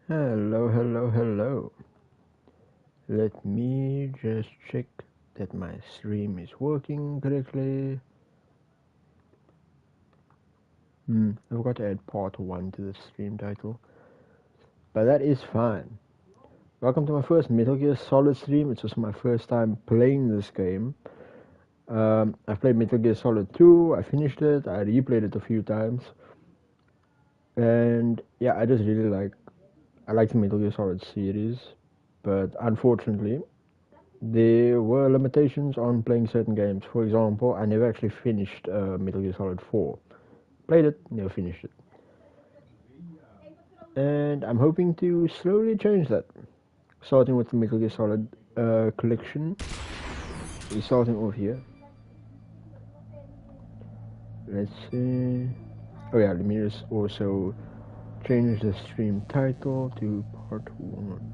Hello, hello, hello. Let me just check that my stream is working correctly. I forgot to add part 1 to the stream title, but that is fine. Welcome to my first Metal Gear Solid stream. It's just my first time playing this game. I've played Metal Gear Solid 2, I finished it, I replayed it a few times. And yeah, I just really I like the Metal Gear Solid series, but unfortunately, there were limitations on playing certain games. For example, I never actually finished Metal Gear Solid 4. Played it, never finished it. And I'm hoping to slowly change that. Starting with the Metal Gear Solid collection. We're starting off here. Let's see. Oh yeah, let me just also change the stream title to part 1.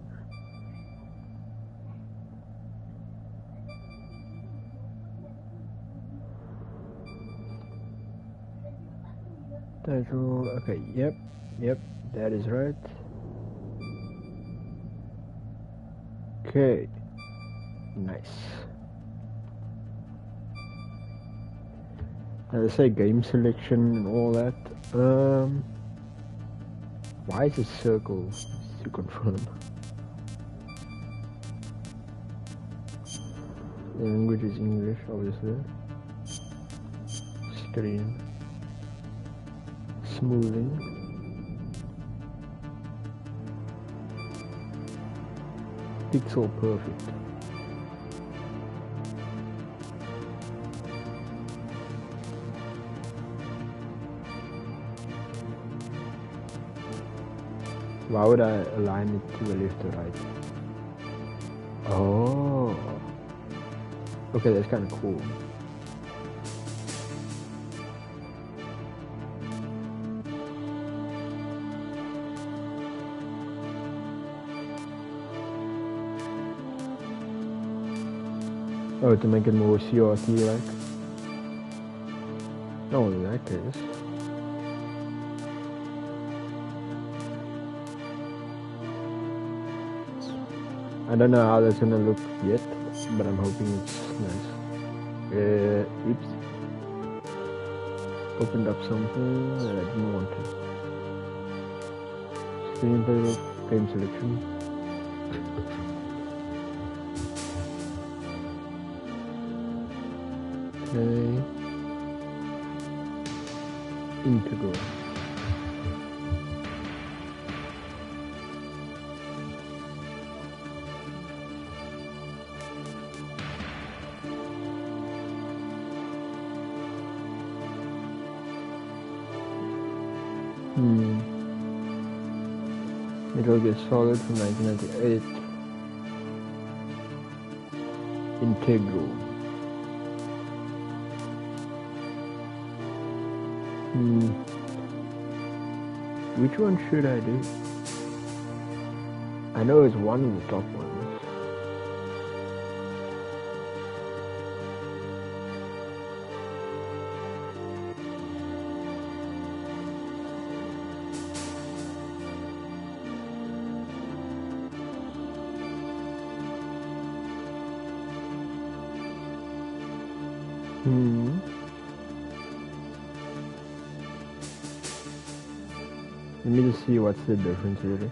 Title, okay, yep, that is right. Okay, nice. Now they say game selection and all that. Why is it circle to confirm? The language is English, obviously. Screen. Smoothing. Pixel perfect. Why would I align it to the left or right? Oh. Okay, that's kind of cool. Oh, to make it more CRT-like? Oh, in that case. I don't know how that's gonna look yet, but I'm hoping it's nice. Oops. Opened up something that I didn't want to. Screenplay, game selection. Okay. Integral. Metal Gear Solid from 1998. Integral. Which one should I do? I know it's one of the top ones. Let me just see what's the difference really.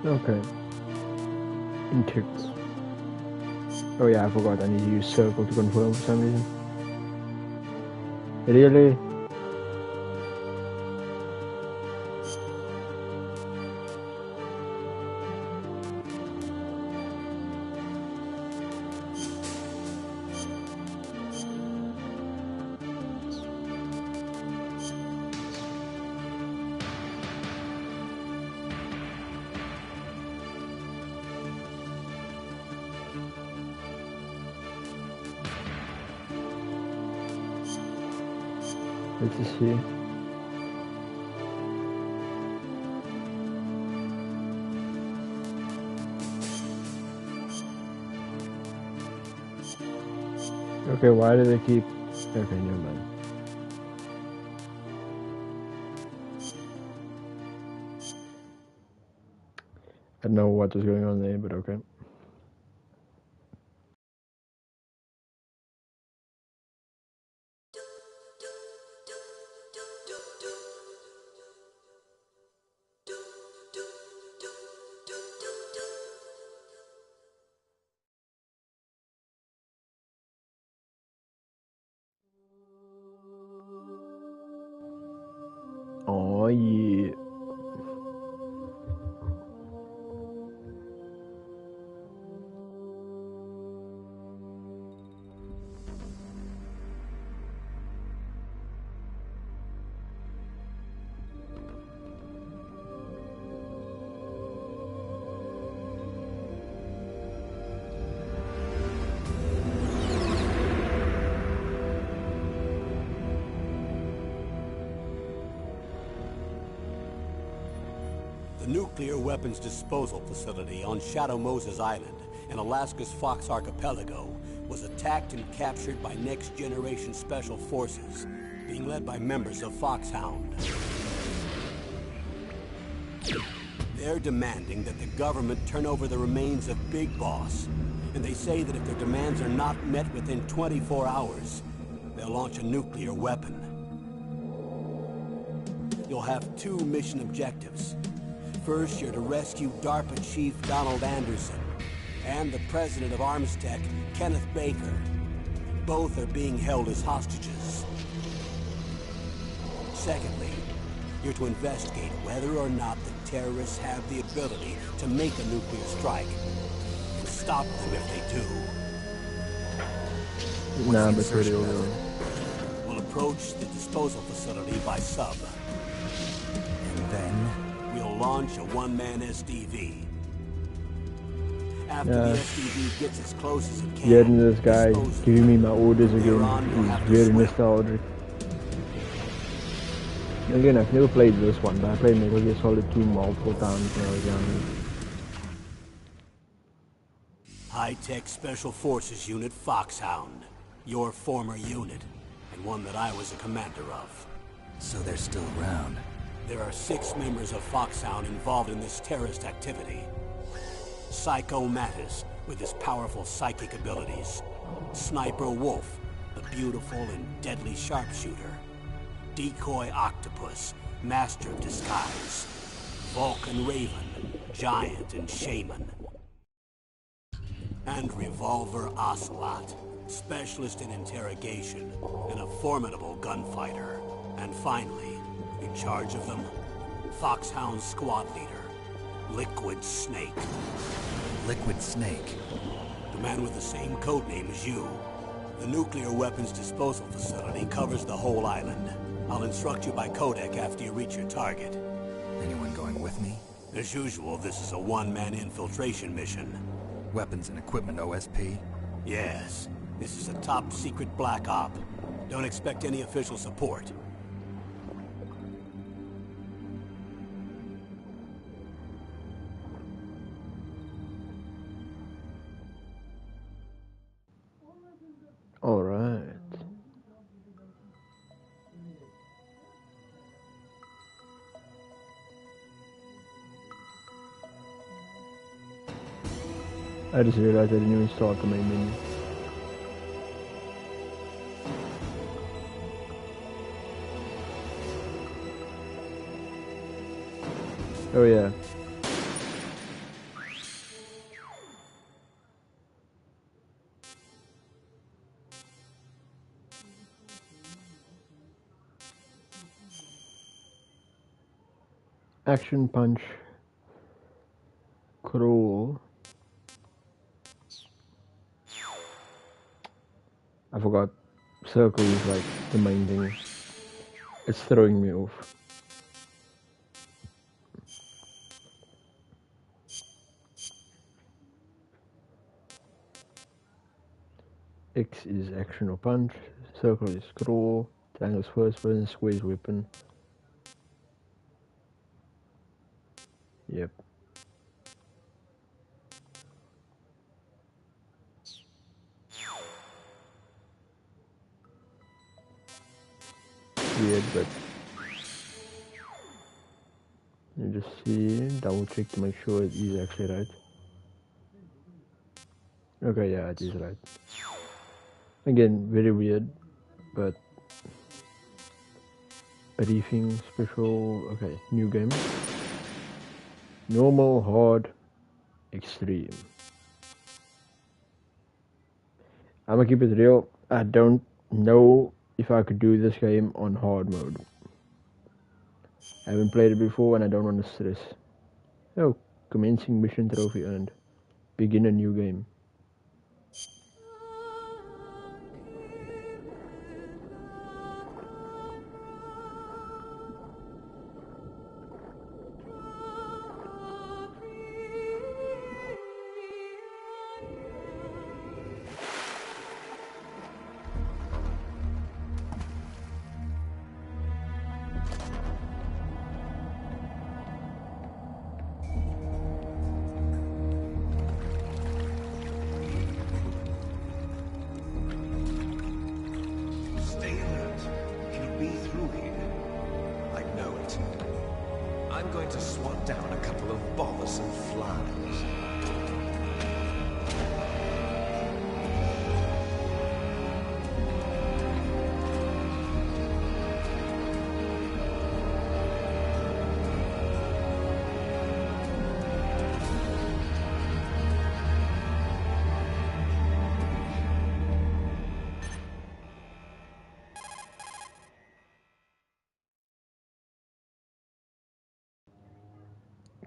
Okay. Integral. Oh yeah, I forgot. I need to use circle to confirm for some reason. Really? Let's just see. Okay, why do they keep... Okay, never mind. I don't know what was going on there, but okay. Oh yeah. The nuclear weapons disposal facility on Shadow Moses Island in Alaska's Fox Archipelago was attacked and captured by Next Generation Special Forces, being led by members of Foxhound. They're demanding that the government turn over the remains of Big Boss, and they say that if their demands are not met within 24 hours, they'll launch a nuclear weapon. You'll have two mission objectives. First, you're to rescue DARPA Chief Donald Anderson and the president of Armstech, Kenneth Baker. Both are being held as hostages. Secondly, you're to investigate whether or not the terrorists have the ability to make a nuclear strike and stop them if they do. Nah, but really, We'll approach the disposal facility by sub. And then we'll launch a one-man SDV. After the SDV gets as close as it can, getting this guy giving me my orders again is very nostalgic. Again, I've never played this one, but I played Metal Gear Solid 2 multiple times when I was young. High-Tech Special Forces Unit Foxhound. Your former unit, and one that I was a commander of. So they're still around. There are 6 members of Foxhound involved in this terrorist activity. Psycho Mattis, with his powerful psychic abilities. Sniper Wolf, the beautiful and deadly sharpshooter. Decoy Octopus, master of disguise. Vulcan Raven, giant and shaman. And Revolver Ocelot, specialist in interrogation and a formidable gunfighter. And finally, in charge of them, Foxhound squad leader, Liquid Snake. Liquid Snake? The man with the same codename as you. The nuclear weapons disposal facility covers the whole island. I'll instruct you by codec after you reach your target. Anyone going with me? As usual, this is a one-man infiltration mission. Weapons and equipment OSP? Yes. This is a top-secret black op. Don't expect any official support. All right. I just realized I didn't even start the main menu. Oh yeah. Action punch. Crawl. I forgot. Circle is like the main thing. It's throwing me off. X is action or punch. Circle is crawl. Triangle's first person squeeze weapon. Yep. Weird, but you just see, double check to make sure it is actually right. Okay, yeah, it is right. Again, very weird, but briefing special. Okay, new game. Normal, hard, extreme. I'm gonna keep it real. I don't know if I could do this game on hard mode. I haven't played it before and I don't want to stress. Oh, commencing mission trophy earned. Begin a new game. Stay alert. He'll be through here. I know it. I'm going to swat down a couple of bothersome flies.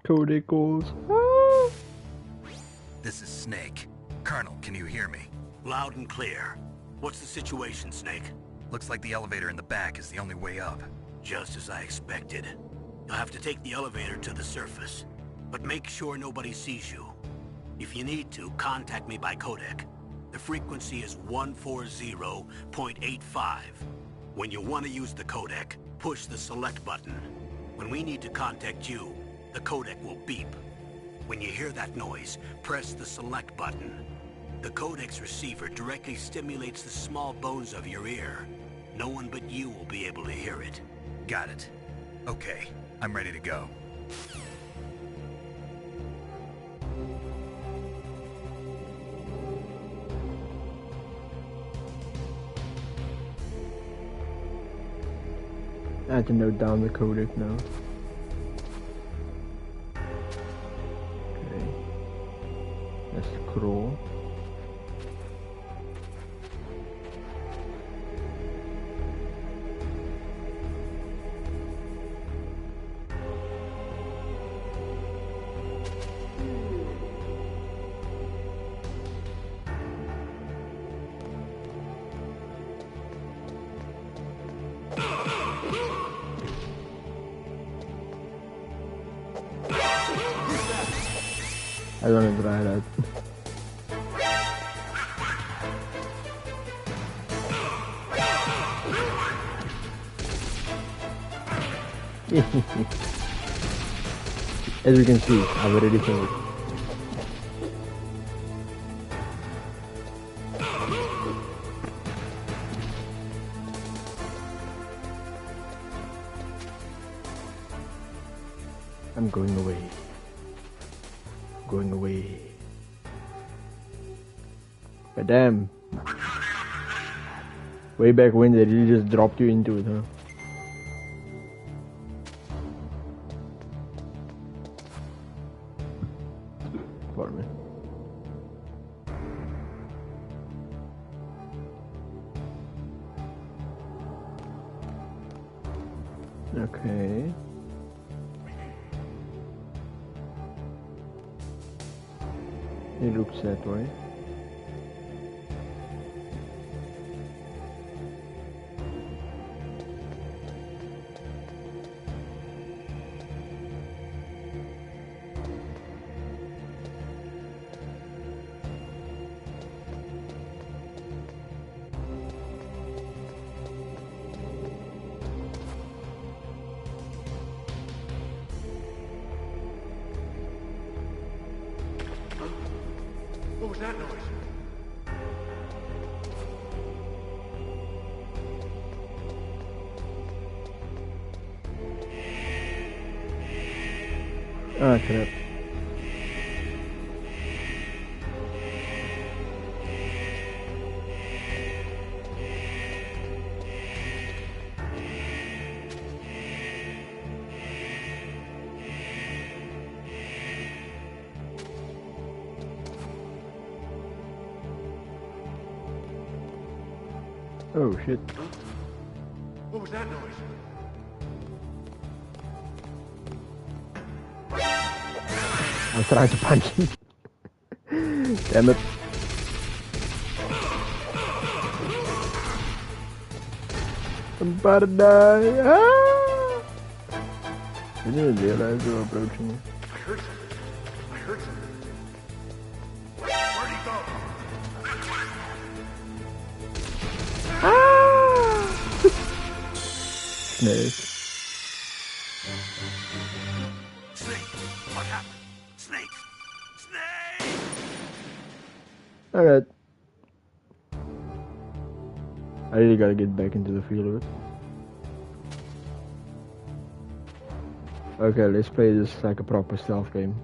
Codec calls. This is Snake. Colonel, can you hear me? Loud and clear. What's the situation, Snake? Looks like the elevator in the back is the only way up. Just as I expected. You'll have to take the elevator to the surface. But make sure nobody sees you. If you need to, contact me by codec. The frequency is 140.85. When you want to use the codec, push the select button. When we need to contact you, the codec will beep. When you hear that noise, press the select button. The codec's receiver directly stimulates the small bones of your ear. No one but you will be able to hear it. Got it. Okay, I'm ready to go. I had to note down the codec now. Okay. Let's scroll. I don't want to try that. As you can see, I've already finished. I'm going away. Going away. But damn. Way back when they really just dropped you into it, huh? Pardon me. Okay. It looks that way. was that noise? Ah, crap. Oh shit. What was that noise? I was trying to punch him. Damn it. I'm about to die. Ah! I didn't realize they were approaching me. I heard something. I heard something. Where'd he go? Ah! Snake. Snake! What happened? Snake! Snake! Alright. I really gotta get back into the feel of it. Okay, let's play this like a proper stealth game.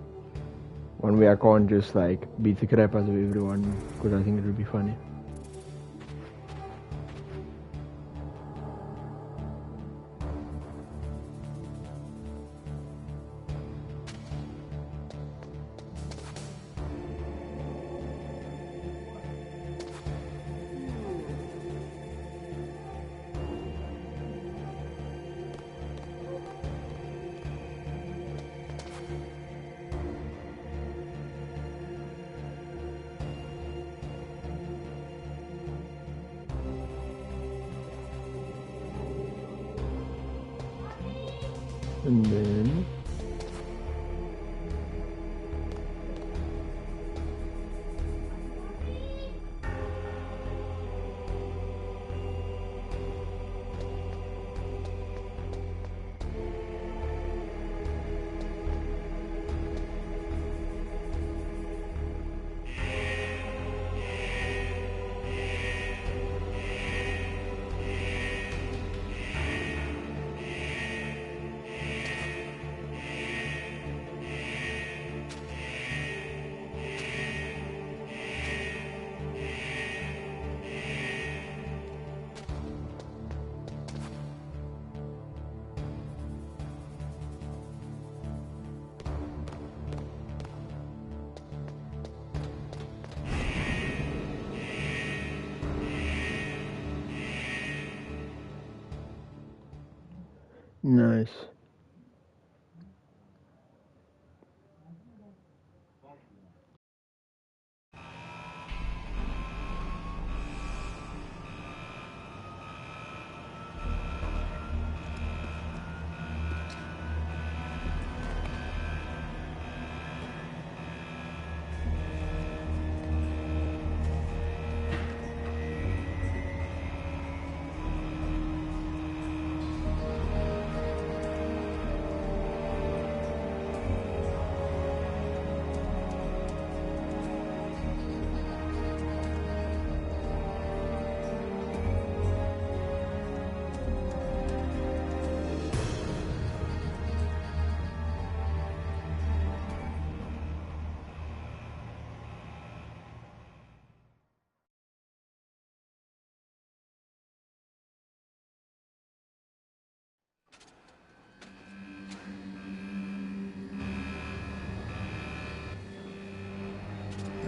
One where I can't just like beat the crap out of everyone, because I think it would be funny. And then nice.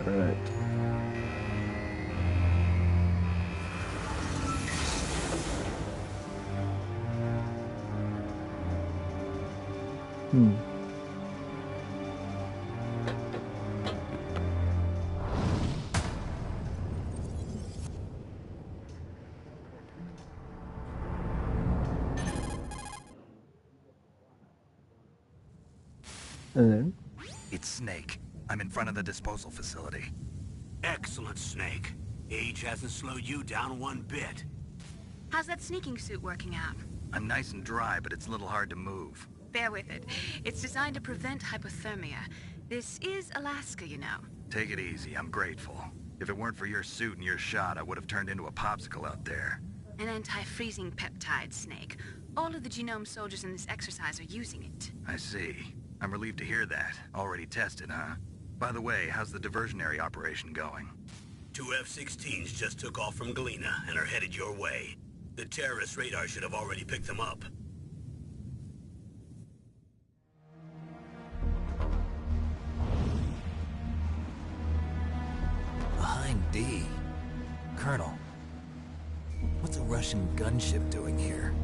Alright. And then? It's Snake. I'm in front of the disposal facility. Excellent, Snake. Age hasn't slowed you down one bit. How's that sneaking suit working out? I'm nice and dry, but it's a little hard to move. Bear with it. It's designed to prevent hypothermia. This is Alaska, you know. Take it easy, I'm grateful. If it weren't for your suit and your shot, I would have turned into a popsicle out there. An anti-freezing peptide, Snake. All of the genome soldiers in this exercise are using it. I see. I'm relieved to hear that. Already tested, huh? By the way, how's the diversionary operation going? 2 F-16s just took off from Galena and are headed your way. The terrorist radar should have already picked them up. Behind D. Colonel, what's a Russian gunship doing here?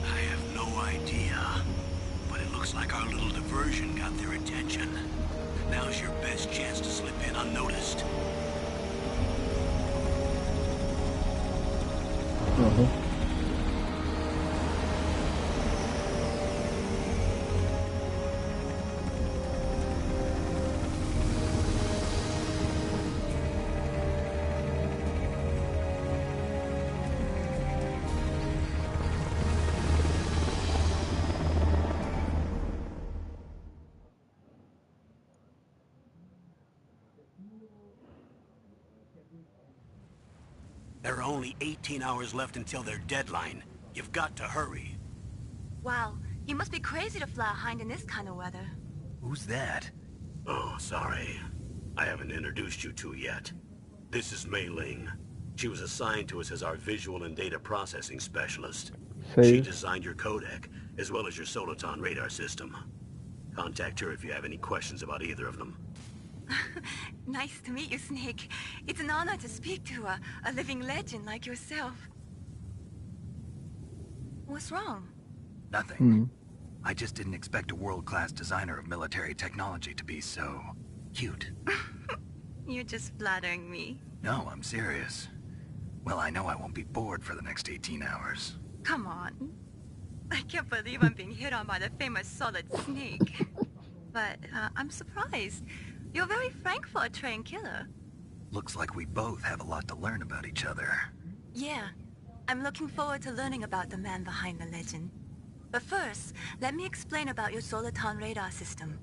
I have no idea, but it looks like our little diversion got their attention. Now's your best chance to slip in unnoticed. There are only 18 hours left until their deadline. You've got to hurry. Wow, you must be crazy to fly a Hind in this kind of weather. Who's that? Oh, sorry. I haven't introduced you to yet. This is Mei Ling. She was assigned to us as our visual and data processing specialist. She designed your codec, as well as your Soliton radar system. Contact her if you have any questions about either of them. Nice to meet you, Snake. It's an honor to speak to a living legend like yourself. What's wrong? Nothing. I just didn't expect a world-class designer of military technology to be so cute. You're just flattering me. No, I'm serious. Well, I know I won't be bored for the next 18 hours. Come on. I can't believe I'm being hit on by the famous Solid Snake. But I'm surprised. You're very frank for a trained killer. Looks like we both have a lot to learn about each other. Yeah. I'm looking forward to learning about the man behind the legend. But first, let me explain about your Soliton radar system.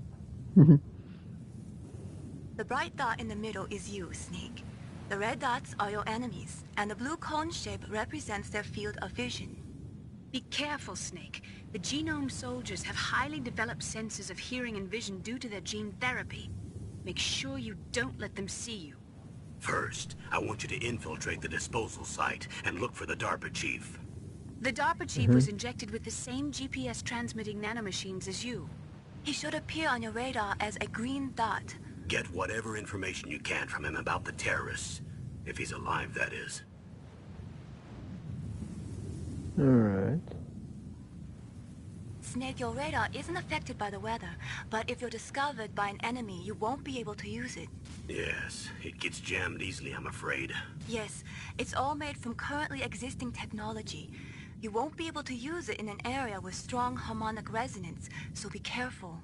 The bright dot in the middle is you, Snake. The red dots are your enemies, and the blue cone shape represents their field of vision. Be careful, Snake. The genome soldiers have highly developed senses of hearing and vision due to their gene therapy. Make sure you don't let them see you. First, I want you to infiltrate the disposal site and look for the DARPA chief. The DARPA chief was injected with the same GPS transmitting nanomachines as you. He should appear on your radar as a green dot. Get whatever information you can from him about the terrorists. If he's alive, that is. Alright. Snake, your radar isn't affected by the weather, but if you're discovered by an enemy, you won't be able to use it. Yes, it gets jammed easily, I'm afraid. Yes, it's all made from currently existing technology. You won't be able to use it in an area with strong harmonic resonance, so be careful.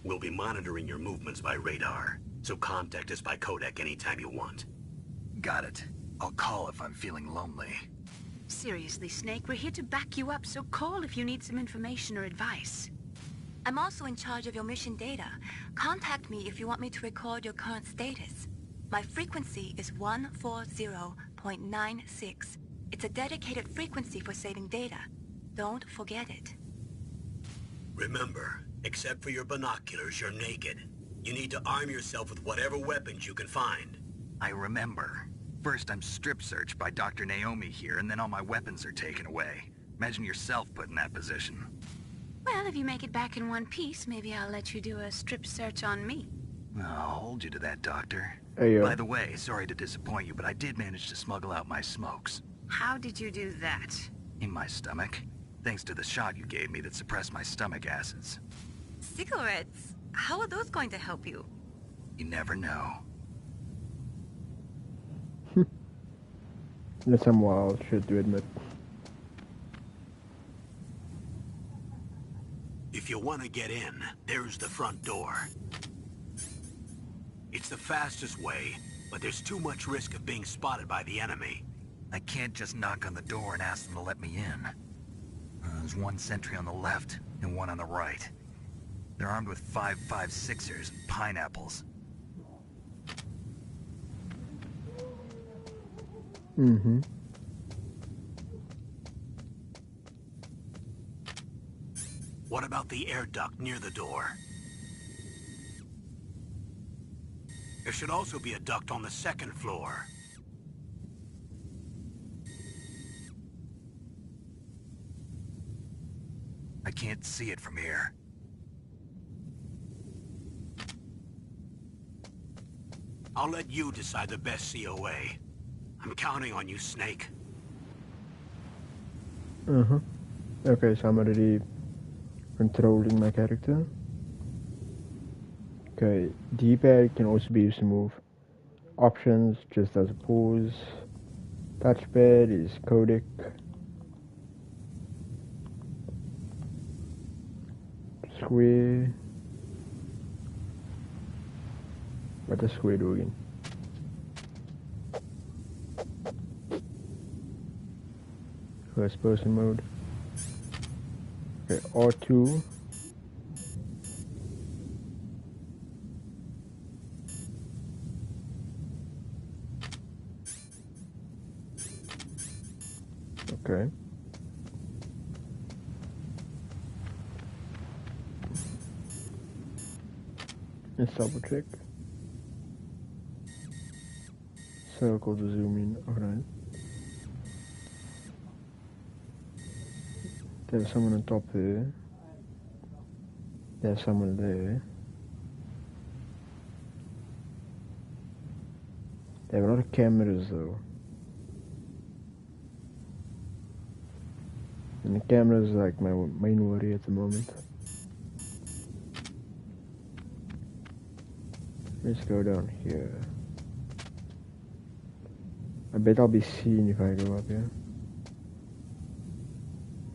We'll be monitoring your movements by radar, so contact us by codec anytime you want. Got it. I'll call if I'm feeling lonely. Seriously, Snake, we're here to back you up, so call if you need some information or advice. I'm also in charge of your mission data. Contact me if you want me to record your current status. My frequency is 140.96. It's a dedicated frequency for saving data. Don't forget it. Remember, except for your binoculars, you're naked. You need to arm yourself with whatever weapons you can find. I remember. First, I'm strip searched by Dr. Naomi here, and then all my weapons are taken away. Imagine yourself put in that position. Well, if you make it back in one piece, maybe I'll let you do a strip search on me. I'll hold you to that, Doctor. Hey, By the way, sorry to disappoint you, but I did manage to smuggle out my smokes. How did you do that? In my stomach. Thanks to the shot you gave me that suppressed my stomach acids. Cigarettes? How are those going to help you? You never know. That's some wild shit to admit. If you want to get in, there's the front door. It's the fastest way, but there's too much risk of being spotted by the enemy. I can't just knock on the door and ask them to let me in. There's one sentry on the left and one on the right. They're armed with 5.56ers and pineapples. Mm-hmm. What about the air duct near the door? There should also be a duct on the second floor. I can't see it from here. I'll let you decide the best COA. I'm counting on you, Snake. Uh-huh. Okay, so I'm already controlling my character. Okay, D-pad can also be used to move. Options just as a pause. Touchpad is codec. Square. What does square do again? First person mode. Okay, R2. Okay. Let's double check. Circle to zoom in. Alright. There's someone on top there. There's someone there. There are a lot of cameras though. And the camera is like my main worry at the moment. Let's go down here. I bet I'll be seen if I go up here.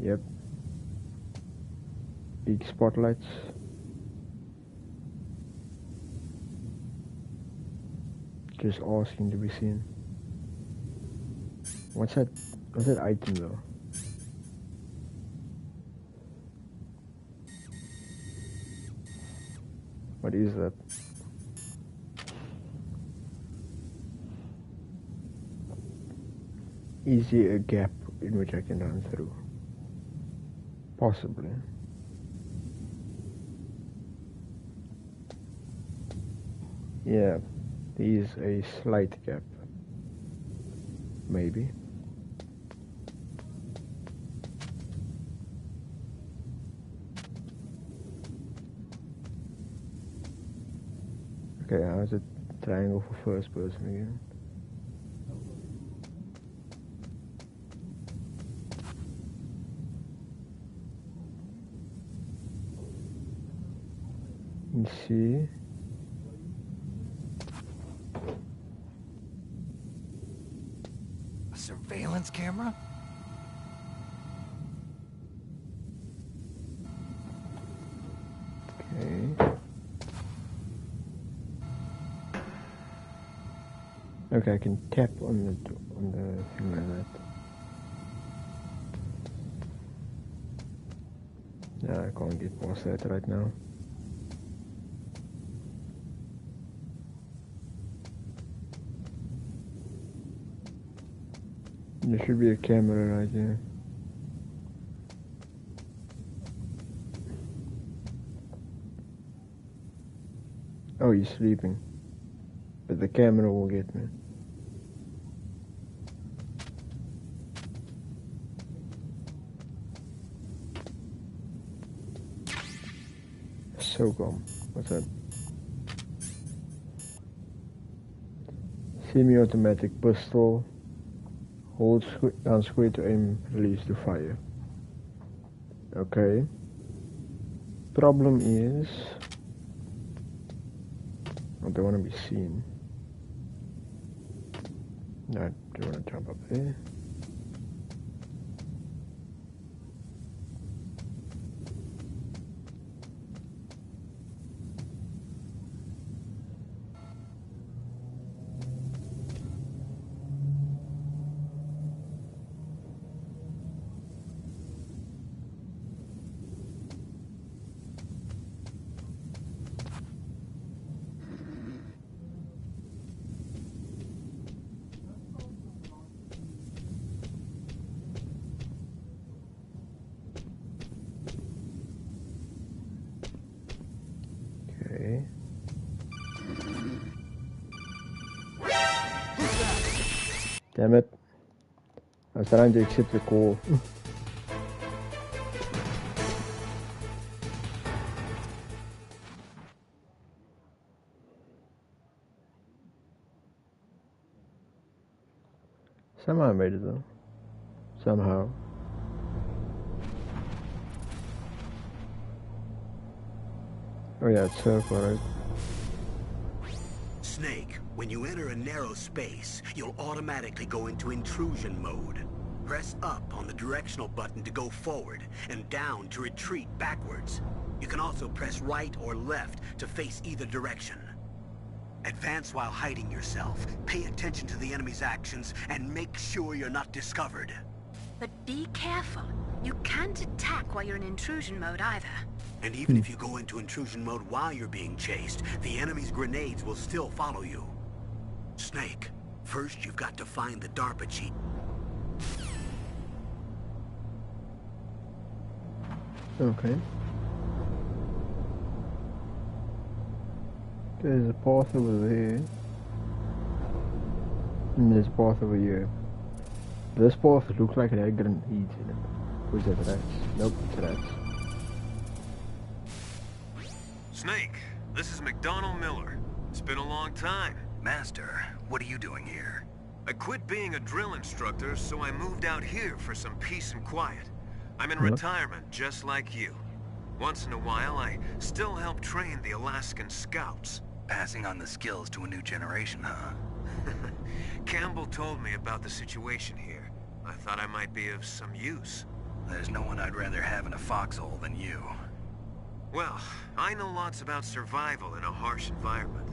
Yep. Big spotlights. Just asking to be seen. What's that item though? What is that? Is there a gap in which I can run through? Possibly. Yeah, there is a slight gap. Maybe. Okay, how's it triangle for first person again? Let's see. A surveillance camera? Okay. Okay, I can tap on the thing like that. No, I can't get past that right now. There should be a camera right here. Oh, he's sleeping. But the camera will get me. SOCOM. What's that? Semi-automatic pistol. Hold down square to aim, release to fire. Okay. Problem is, I don't want to be seen. No, I don't want to jump up there. Damn it. I was trying to accept the call. Somehow I made it though. Somehow. Oh yeah, it's circle, right? Snake, when you enter a narrow space, you'll automatically go into intrusion mode. Press up on the directional button to go forward, and down to retreat backwards. You can also press right or left to face either direction. Advance while hiding yourself, pay attention to the enemy's actions, and make sure you're not discovered. But be careful. You can't attack while you're in intrusion mode either. And even if you go into intrusion mode while you're being chased, the enemy's grenades will still follow you. Snake, first you've got to find the DARPA cheat. Okay. There's a path over there. And there's a path over here. This path looks like it had grenades in it. Was that rats? Nope, it's rats. Snake, this is McDonald Miller. It's been a long time. Master, what are you doing here? I quit being a drill instructor, so I moved out here for some peace and quiet. I'm in retirement, just like you. Once in a while, I still help train the Alaskan Scouts. Passing on the skills to a new generation, huh? Campbell told me about the situation here. I thought I might be of some use. There's no one I'd rather have in a foxhole than you. Well, I know lots about survival in a harsh environment.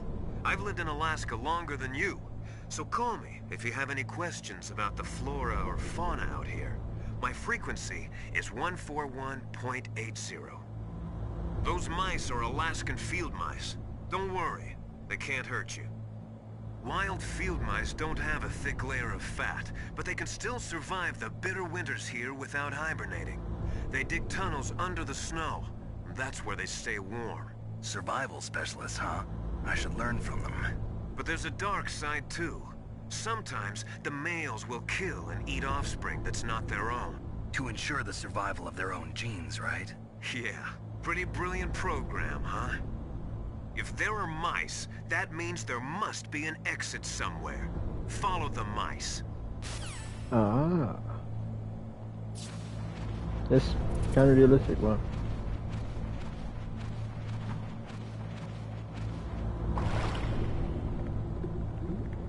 I've lived in Alaska longer than you, so call me if you have any questions about the flora or fauna out here. My frequency is 141.80. Those mice are Alaskan field mice. Don't worry, they can't hurt you. Wild field mice don't have a thick layer of fat, but they can still survive the bitter winters here without hibernating. They dig tunnels under the snow. That's where they stay warm. Survival specialists, huh? I should learn from them. But there's a dark side too. Sometimes the males will kill and eat offspring that's not their own. To ensure the survival of their own genes, right? Yeah, pretty brilliant program, huh? If there are mice, that means there must be an exit somewhere. Follow the mice. Ah. That's kind of realistic, wow.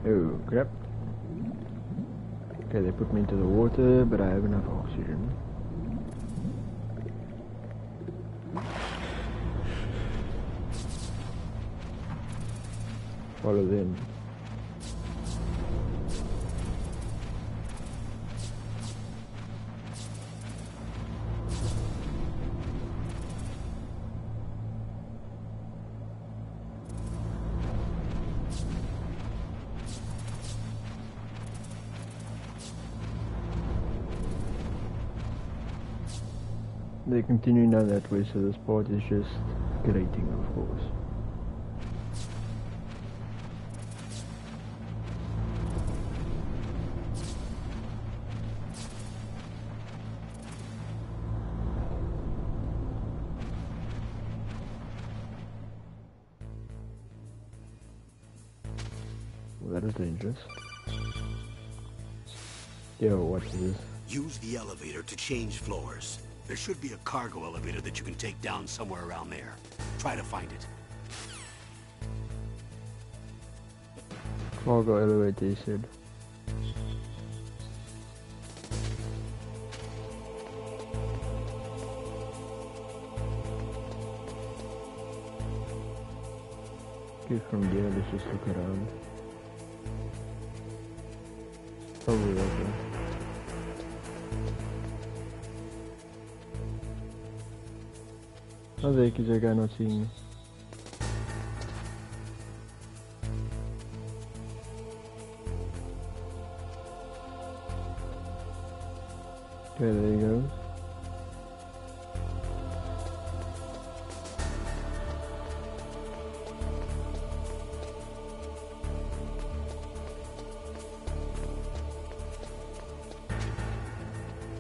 Oh, crap. Okay, they put me into the water, but I have enough oxygen. Follow them. They're continuing down that way, so this part is just grating, of course. Well, that is dangerous. Yo, what is this? Use the elevator to change floors. There should be a cargo elevator that you can take down somewhere around there. Try to find it. Cargo elevator, he said. Okay, from there, let's just look around. Probably right there. How's the guy not seeing me? Okay, there he goes.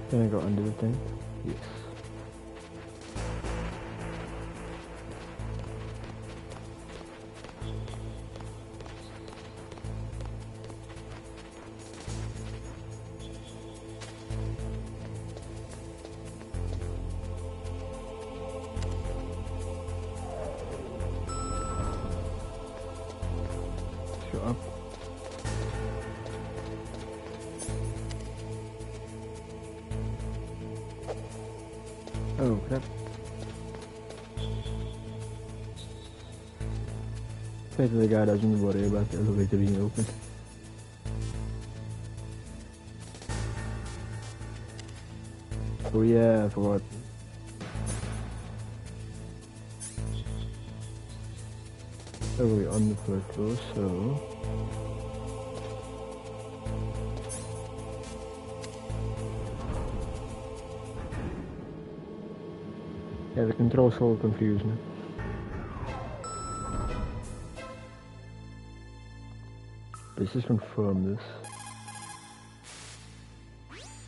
Can I go under the tent? Yes. Let's go up. Oh crap. Hopefully the guy doesn't worry about the elevator being open. Oh yeah, I forgot. Oh, we're on the first floor, so... Yeah, the controls all confuse me. Let's just confirm this.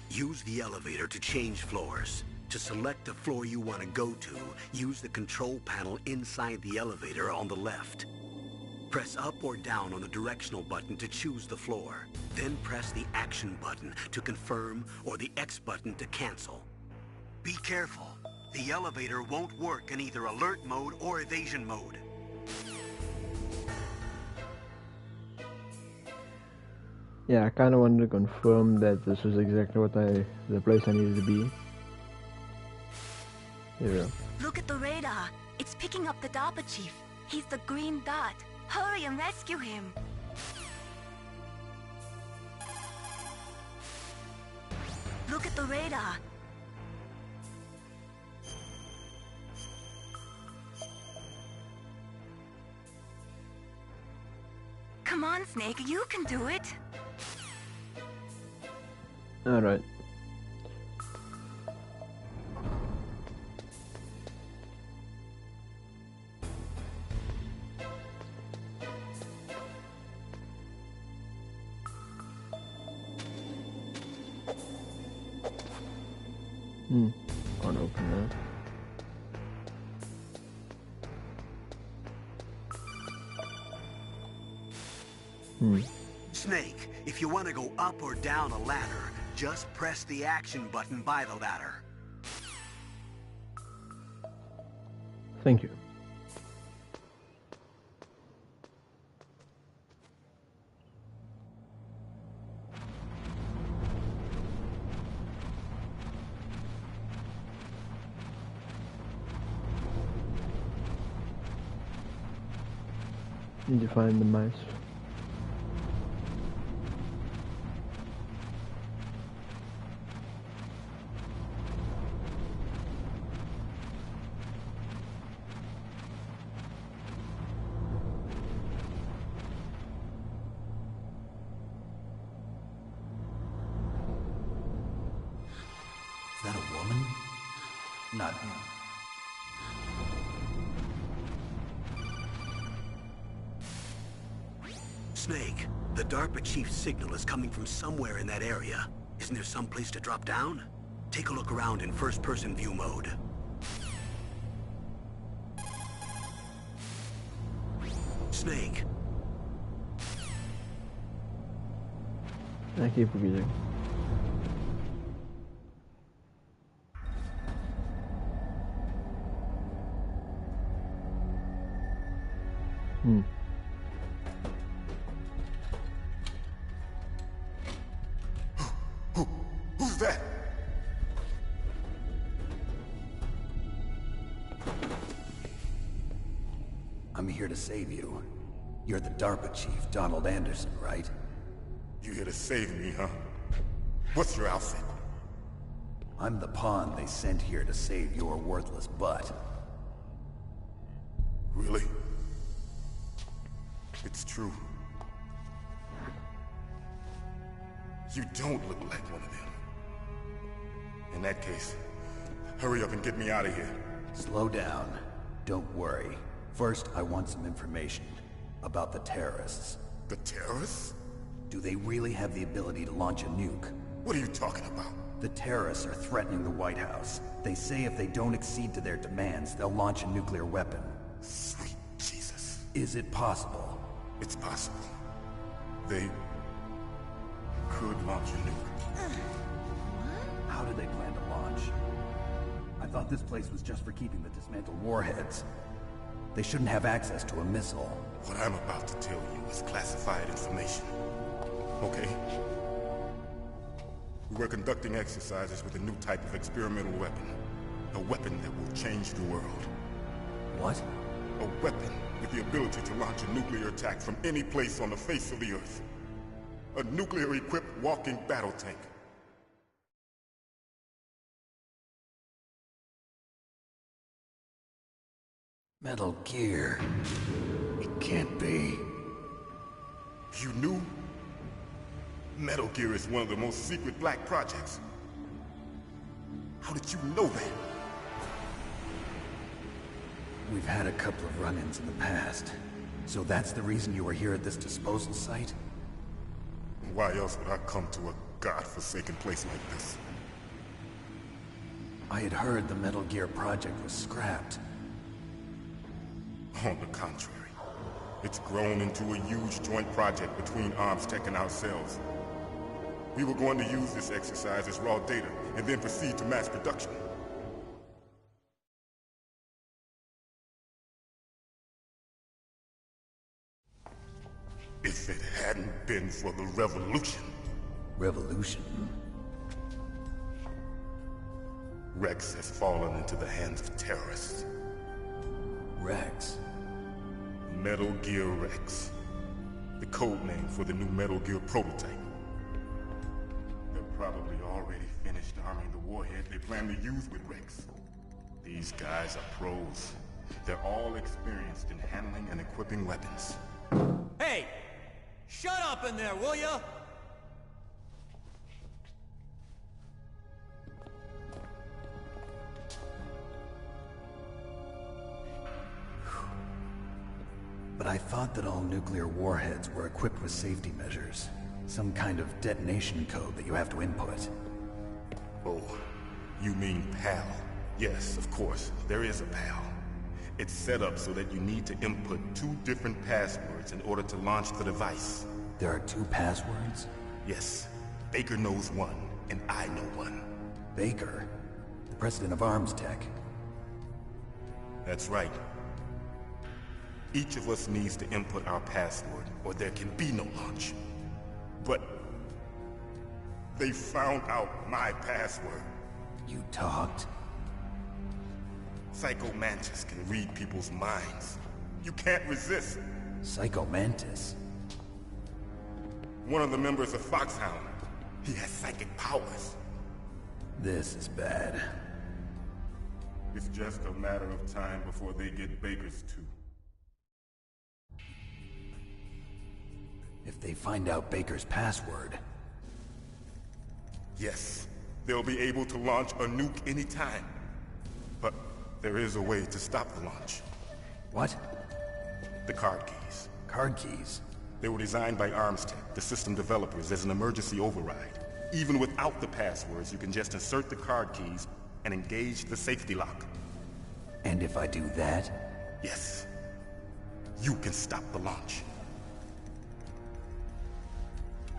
Use the elevator to change floors. To select the floor you want to go to, use the control panel inside the elevator on the left. Press up or down on the directional button to choose the floor. Then press the action button to confirm or the X button to cancel. Be careful. The elevator won't work in either alert mode or evasion mode. Yeah, I kind of wanted to confirm that this was exactly what the place I needed to be. Here we go. Look at the radar. It's picking up the DARPA chief. He's the green dot. Hurry and rescue him. Look at the radar. Come on, Snake, you can do it. Alright. Can't open that. Snake, if you want to go up or down a ladder, just press the action button by the ladder. Thank you. Need to find the mice. Is that a woman? Not him. Snake, the DARPA chief's signal is coming from somewhere in that area. Isn't there some place to drop down? Take a look around in first-person view mode. Snake. I keep reading. Who's that? I'm here to save you. You're the DARPA chief, Donald Anderson, right? You here to save me, huh? What's your outfit? I'm the pawn they sent here to save your worthless butt. Really? It's true. You don't look like one of them. In that case, hurry up and get me out of here. Slow down. Don't worry. First, I want some information about the terrorists. The terrorists? Do they really have the ability to launch a nuke? What are you talking about? The terrorists are threatening the White House. They say if they don't accede to their demands, they'll launch a nuclear weapon. Sweet Jesus. Is it possible? It's possible. They could launch a nuke. How do they plan to launch? I thought this place was just for keeping the dismantled warheads. They shouldn't have access to a missile. What I'm about to tell you is classified information. Okay? We're conducting exercises with a new type of experimental weapon. A weapon that will change the world. What? A weapon with the ability to launch a nuclear attack from any place on the face of the Earth. A nuclear-equipped walking battle tank. Metal Gear. It can't be. You knew? Metal Gear is one of the most secret black projects. How did you know that? We've had a couple of run-ins in the past. So that's the reason you were here at this disposal site? Why else would I come to a godforsaken place like this? I had heard the Metal Gear project was scrapped. On the contrary, it's grown into a huge joint project between ArmsTech and ourselves. We were going to use this exercise as raw data, and then proceed to mass production. If it hadn't been for the revolution... Revolution? Rex has fallen into the hands of terrorists. Rex? Metal Gear Rex. The code name for the new Metal Gear prototype. They're probably already finished arming the warhead they plan to use with Rex. These guys are pros. They're all experienced in handling and equipping weapons. Hey! Shut up in there, will ya? But I thought that all nuclear warheads were equipped with safety measures. Some kind of detonation code that you have to input. Oh, you mean PAL? Yes, of course, there is a PAL. It's set up so that you need to input 2 different passwords in order to launch the device. There are 2 passwords? Yes. Baker knows one, and I know one. Baker? The president of ArmsTech? That's right. Each of us needs to input our password, or there can be no launch. But... they found out my password. You talked? Psycho Mantis can read people's minds. You can't resist. Psycho Mantis? One of the members of Foxhound. He has psychic powers. This is bad. It's just a matter of time before they get Baker's too. If they find out Baker's password... Yes, they'll be able to launch a nuke anytime. But there is a way to stop the launch. What? The card keys. Card keys? They were designed by ArmsTech, the system developers, as an emergency override. Even without the passwords, you can just insert the card keys and engage the safety lock. And if I do that? Yes. You can stop the launch.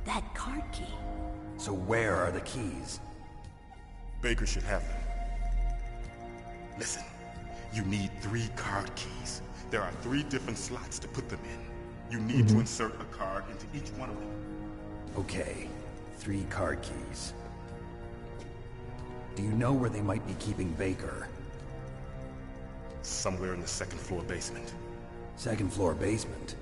That card key. So where are the keys? Baker should have them. Listen, you need 3 card keys. There are 3 different slots to put them in. You need to insert a card into each one of them. Okay, 3 card keys. Do you know where they might be keeping Baker? Somewhere in the 2nd floor basement. 2nd floor basement?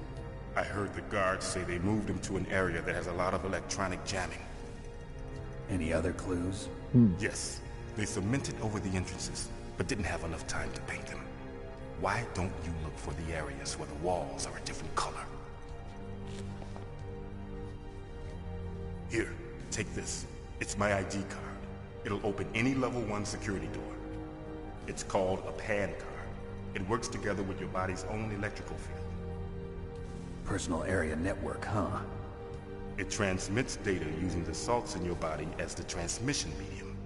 I heard the guards say they moved him to an area that has a lot of electronic jamming. Any other clues? Yes. They cemented over the entrances, but didn't have enough time to paint them. Why don't you look for the areas where the walls are a different color? Here, take this. It's my ID card. It'll open any level 1 security door. It's called a PAN card. It works together with your body's own electrical field. Personal area network, huh? It transmits data using the salts in your body as the transmission medium.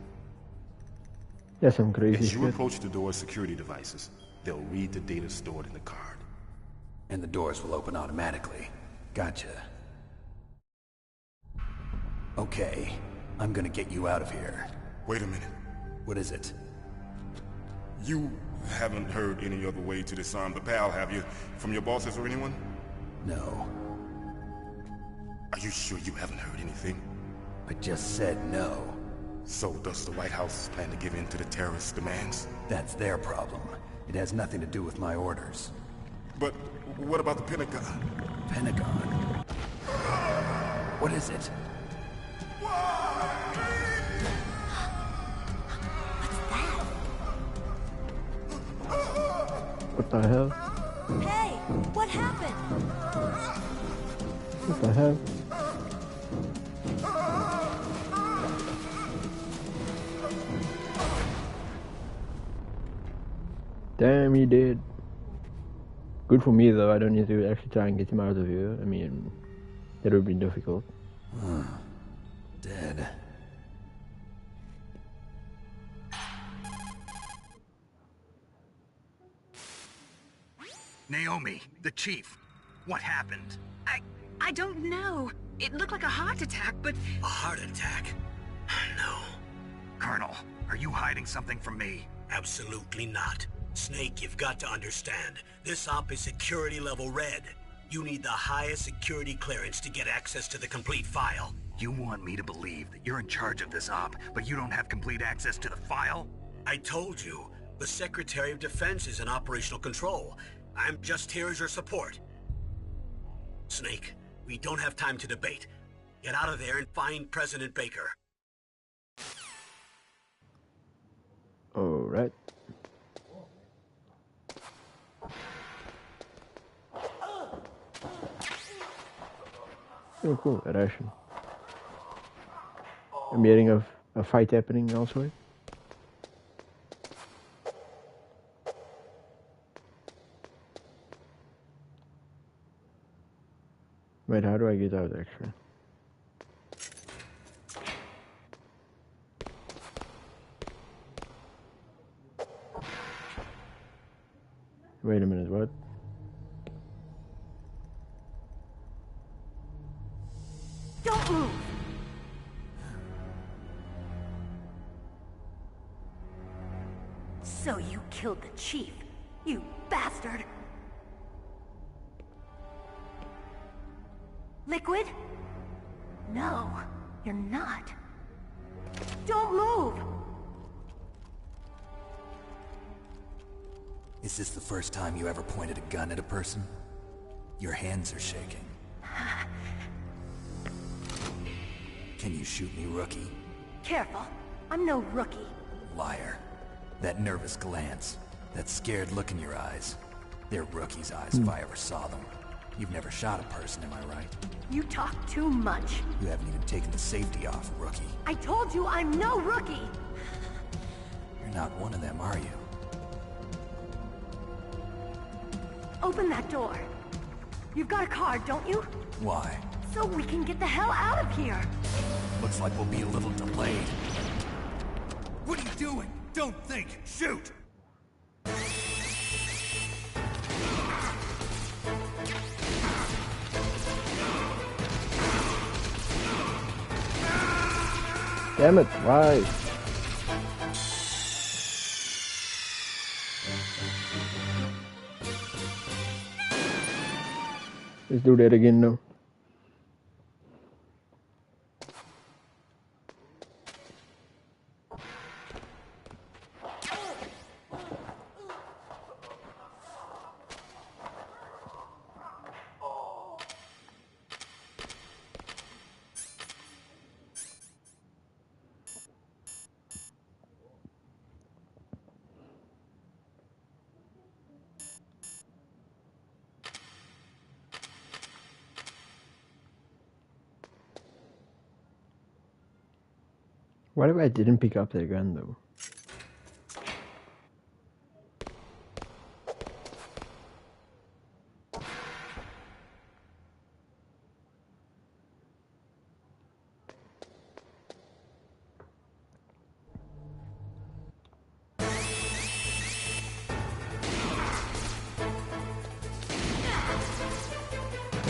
That's some crazy As you shit. approach the door's security devices, they'll read the data stored in the card. And the doors will open automatically. Gotcha. Okay, I'm gonna get you out of here. Wait a minute. What is it? You haven't heard any other way to disarm the PAL, have you? From your bosses or anyone? No. Are you sure you haven't heard anything? I just said no. So does the White House plan to give in to the terrorists' demands? That's their problem. It has nothing to do with my orders. But what about the Pentagon? Pentagon? What is it? What the hell? Hey, what happened? What the hell? Damn, he did. Good for me though, I don't need to actually try and get him out of here. I mean, that would be difficult. Dead. Naomi, the chief. What happened? I don't know. It looked like a heart attack, but... A heart attack? No, Colonel, are you hiding something from me? absolutely not. Snake, you've got to understand. This op is security level red. You need the highest security clearance to get access to the complete file. You want me to believe that you're in charge of this op, but you don't have complete access to the file? I told you, the Secretary of Defense is in operational control. I'm just here as your support. Snake, we don't have time to debate. Get out of there and find President Baker. Alright. Oh cool, a Russian. I'm hearing of a fight happening elsewhere. Wait, how do I get out actually? Wait a minute, what? Don't move! So you killed the chief, you bastard! Liquid? No, you're not. Don't move! Is this the first time you ever pointed a gun at a person? Your hands are shaking. Can you shoot me, rookie? Careful, I'm no rookie. Liar. That nervous glance, that scared look in your eyes. They're rookie's eyes if I ever saw them. You've never shot a person, am I right? You talk too much. You haven't even taken the safety off, rookie. I told you I'm no rookie! You're not one of them, are you? Open that door. You've got a card, don't you? Why? So we can get the hell out of here! Looks like we'll be a little delayed. What are you doing? Don't think! Shoot! Damn it, why? Let's do that again now. What if I didn't pick up that gun though?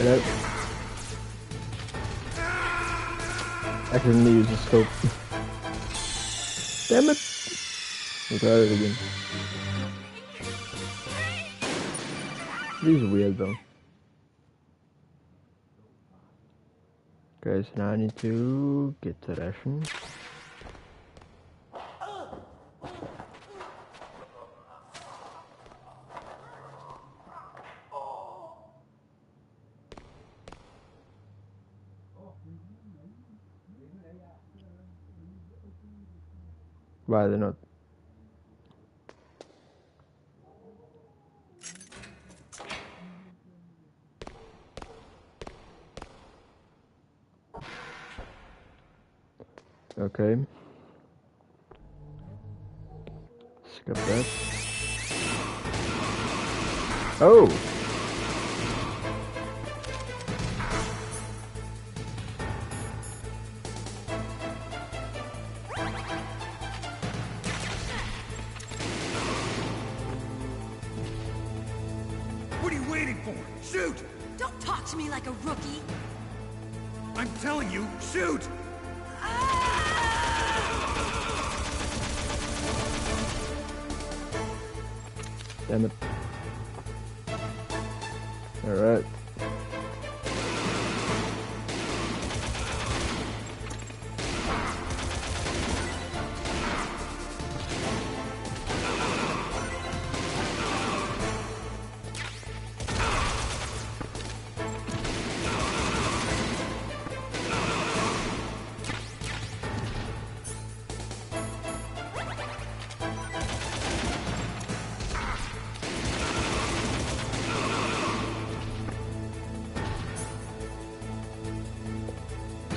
Hello. Accidentally use the scope. Damn it! We'll try it again. This is weird though. Okay, so now I need to get to ration. Why are they not? Okay. Skip that. Oh! What are you waiting for? Shoot! Don't talk to me like a rookie. I'm telling you, shoot! Damn it. Alright.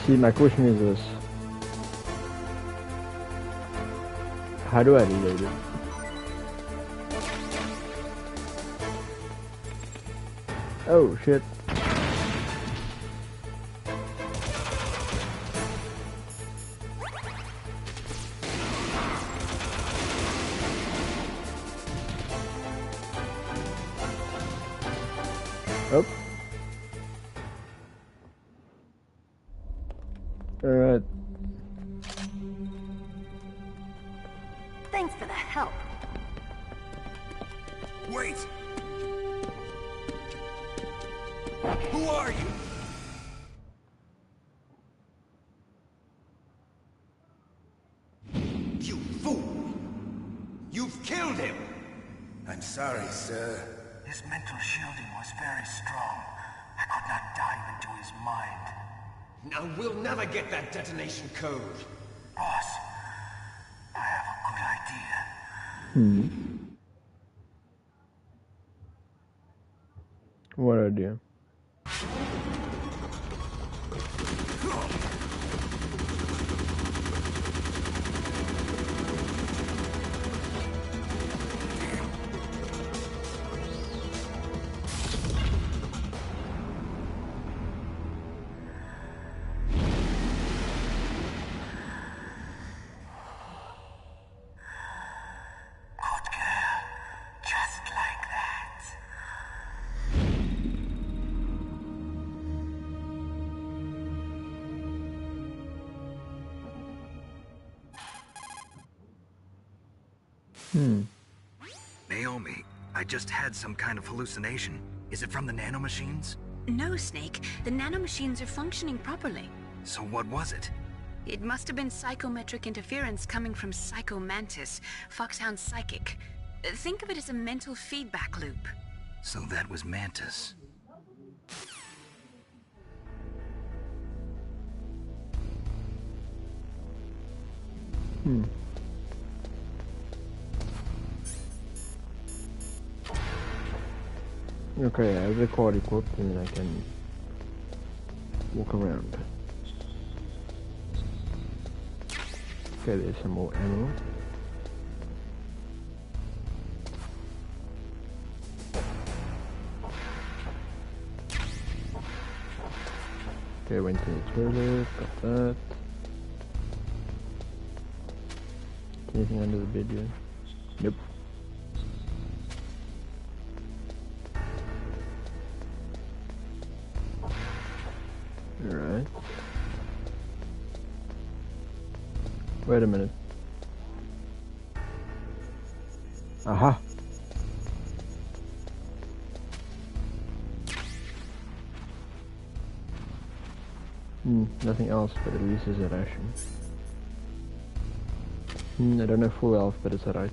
See, my question is this. How do I reload it? Oh, shit. Oh. Alright. Thanks for the help. Wait! Who are you? You fool! You've killed him! I'm sorry, sir. His mental shielding was very strong. I could not dive into his mind. Now we'll never get that detonation code. Boss, I have a good idea. What idea? Good girl. Just like that. Naomi, I just had some kind of hallucination. Is it from the nanomachines? No, Snake. The nanomachines are functioning properly. So what was it? It must have been psychometric interference coming from Psycho Mantis, Foxhound's psychic. Think of it as a mental feedback loop. So that was Mantis. Okay, I have the cord equipped and I can walk around. Okay, there's some more ammo. Okay, went to the toilet, got that. Anything under the bed here? Nope. Wait a minute. Aha! Nothing else, but at least there's a ration. I don't have full health, but it's alright.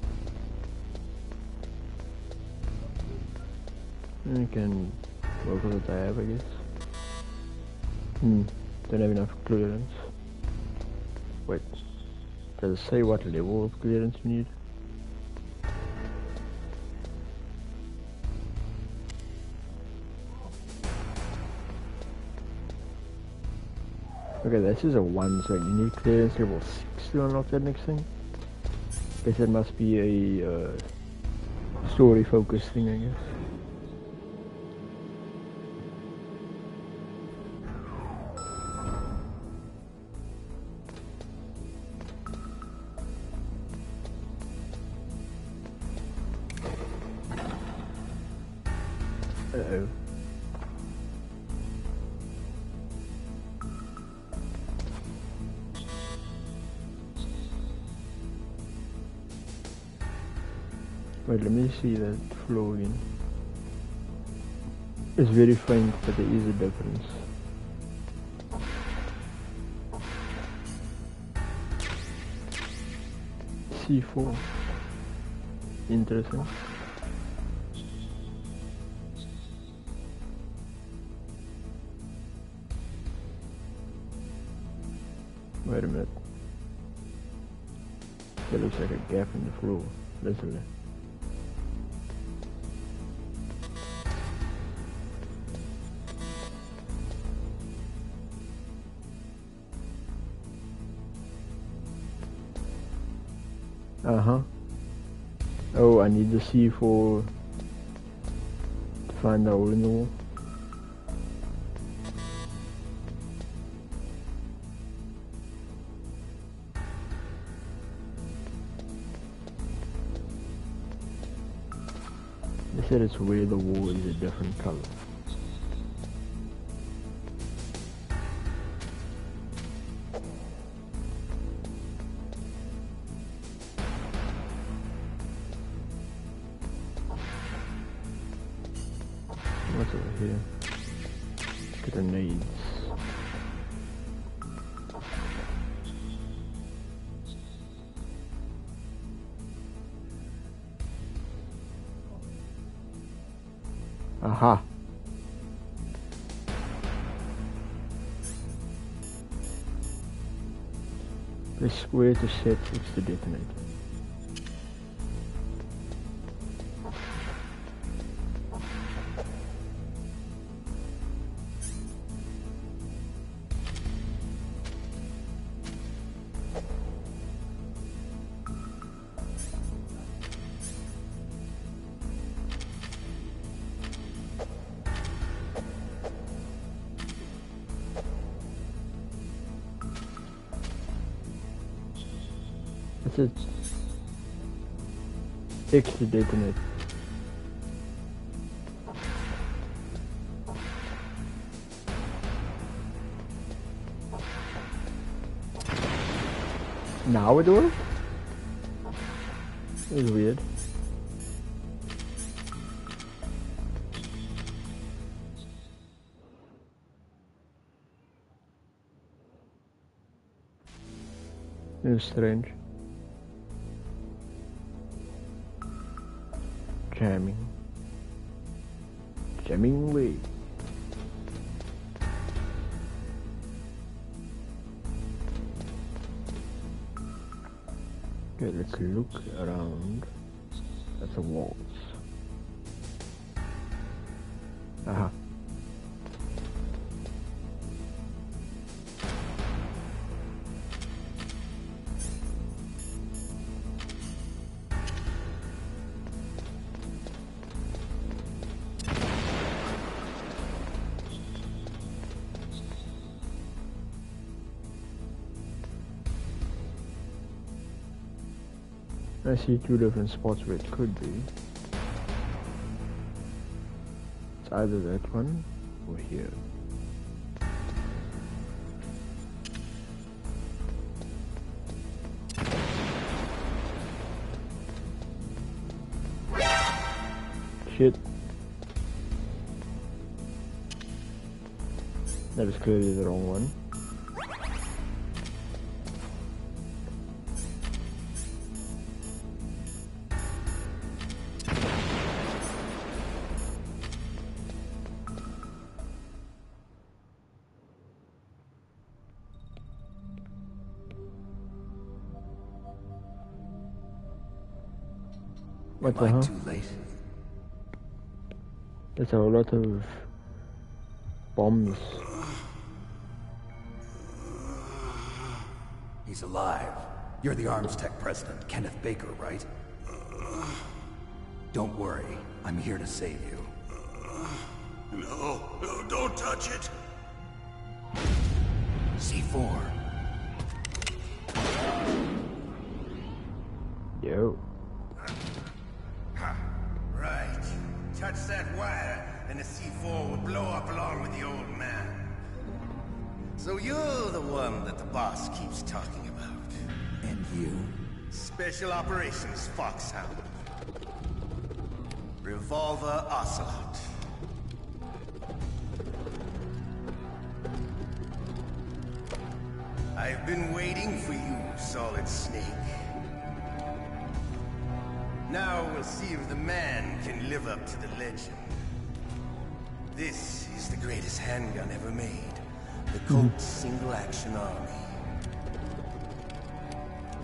I can work with what I have, I guess. Don't have enough clearance. Wait, does it say what level of clearance you need? Okay, this is a 1, so you need clearance level 6 to unlock that next thing. Guess that must be a story focused thing, I guess. Uh-oh. Wait, let me see that flow again. It's very faint, but there is a difference. C4. Interesting. Wait a minute. That looks like a gap in the floor. Literally. Oh, I need the C4 to find the hole in the wall. They said it's where the wall is a different color. What's over here? Grenades. Aha. Press square to set X to detonate. That's it. X to detonate. Now it works? It's weird. It's strange. Jamming away. Okay, let's look around at the walls. Aha. I see two different spots where it could be. It's either that one or here. shit. That was clearly the wrong one. What the hell? Too late? There's a lot of bombs. He's alive. You're the Arms Tech president, Kenneth Baker, right? Don't worry. I'm here to save you. No, don't touch it. C4. Yo. Right. Touch that wire, and the C4 will blow up along with the old man. So you're the one that the boss keeps talking about. And you? Special Operations Foxhound. Revolver Ocelot. I've been waiting for you, Solid Snake. Now we'll see if the man can live up to the legend. This is the greatest handgun ever made. The Colt Single Action Army.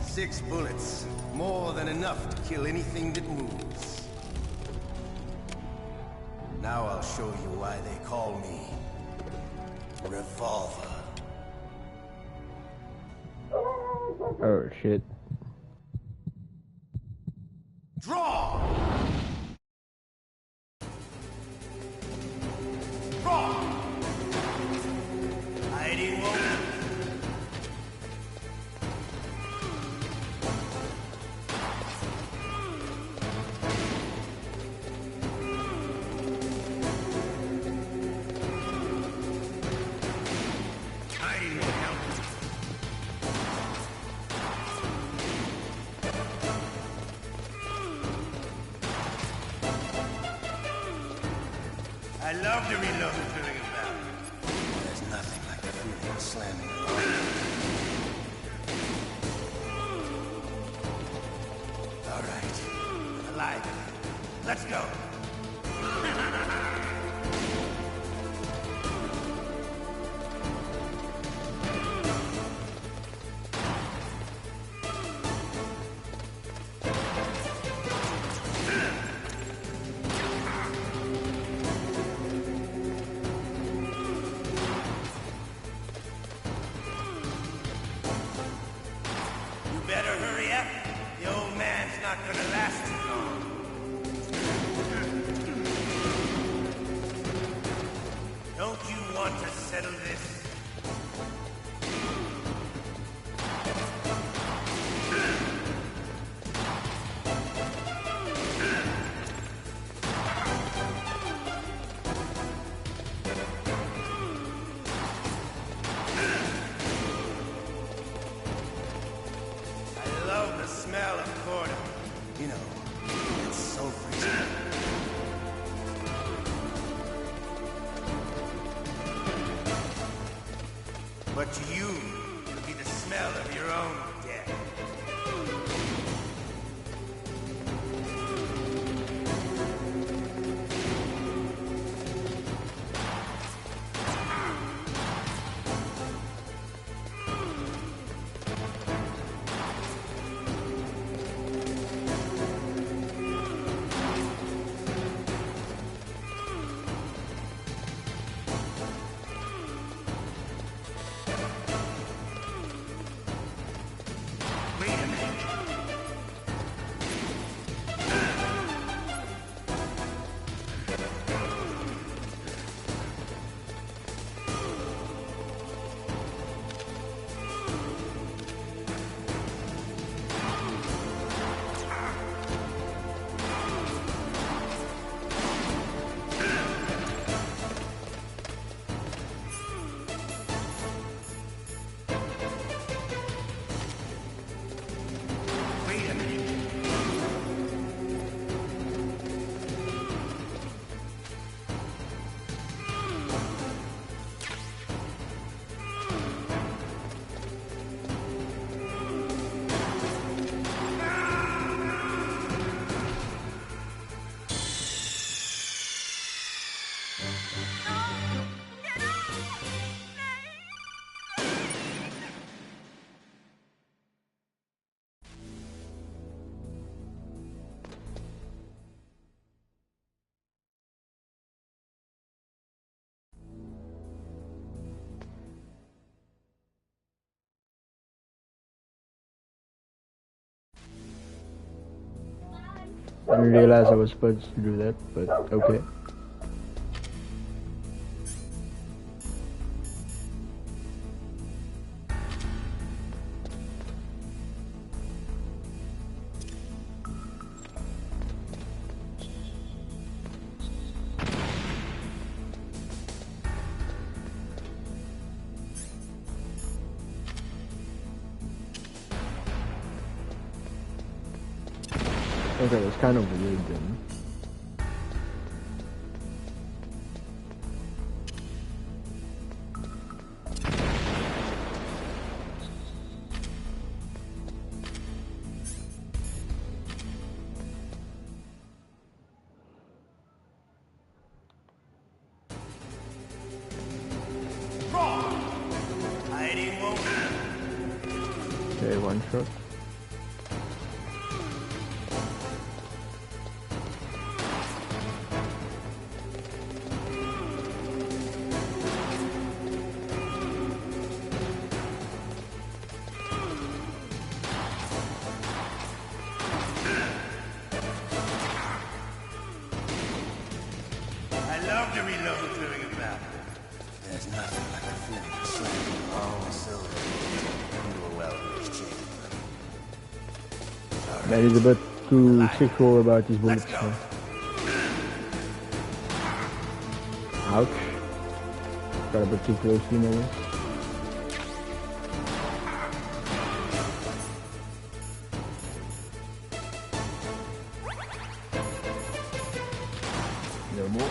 6 bullets, more than enough to kill anything that moves. Now I'll show you why they call me Revolver. Oh shit. Draw! Draw! Hiding one. Hiding one helmet. I love to reload the feeling of battle. There's nothing like the feeling of slamming a gun. All right, I'm alive again. Let's go. Better hurry up. The old man's not gonna last too long. Don't you want to settle this? I love the smell of corn. You know, it's so freezing. But to you, it'll be the smell of your own death. I didn't realize I was supposed to do that, but okay. Okay, it's kind of weird then. Okay, one shot. That is a bit too sexual about these bullets. Ouch. Got a bit too close to me. No more.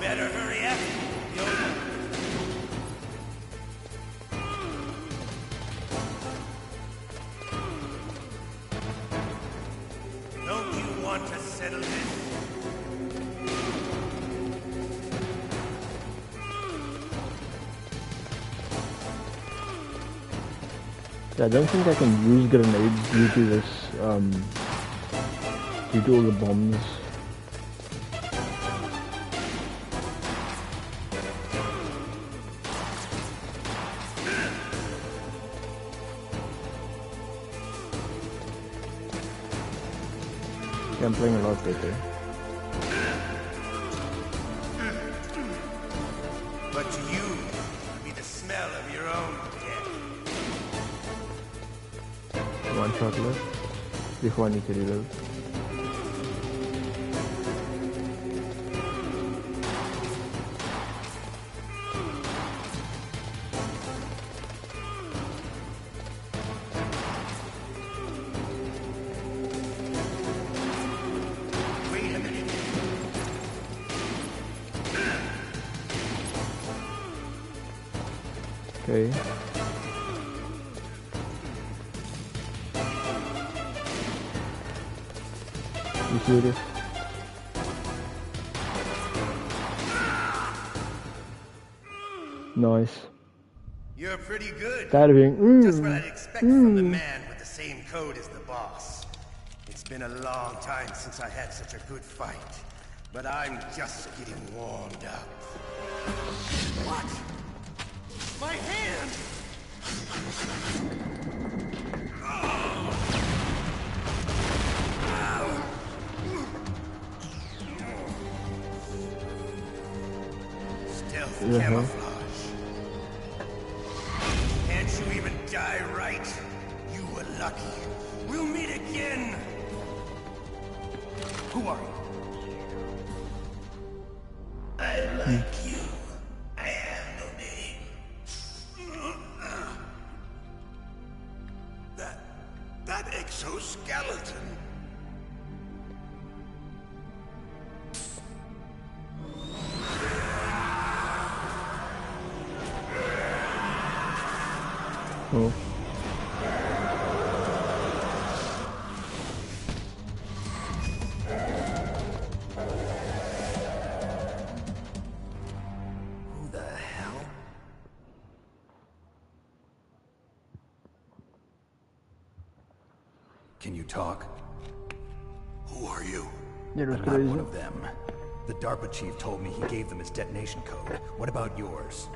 Better hurry up. Don't you want to settle this? Yeah, I don't think I can use grenades due to this, due to all the bombs. Yeah, I'm playing a lot better. But to you, it'll be the smell of your own death. One shot left before I need to reload. Wait a minute. Okay. You serious? Nice. You're pretty good. Diving. Just what I'd expect from the man with the same code as the boss. It's been a long time since I had such a good fight, but I'm just getting warmed up. What? My hand! Stealth camouflage. Can't you even die right? You were lucky. We'll meet again. Who are you? I like you. I have no name. That exoskeleton. Oh. Who the hell? Can you talk? Who are you? It was I'm crazy. not one of them. The DARPA chief told me he gave them his detonation code. What about yours?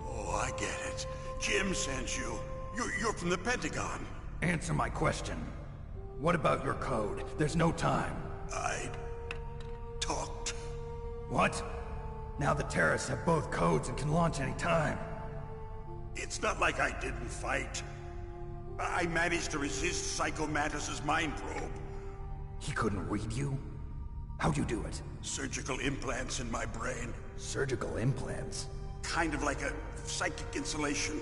Oh, I get it. Jim sent you. You're from the Pentagon. Answer my question. What about your code? There's no time. I talked. What? Now the terrorists have both codes and can launch any time. It's not like I didn't fight. I managed to resist Psycho Mantis's mind probe. He couldn't read you? How'd you do it? Surgical implants in my brain. Surgical implants? Kind of like a psychic insulation.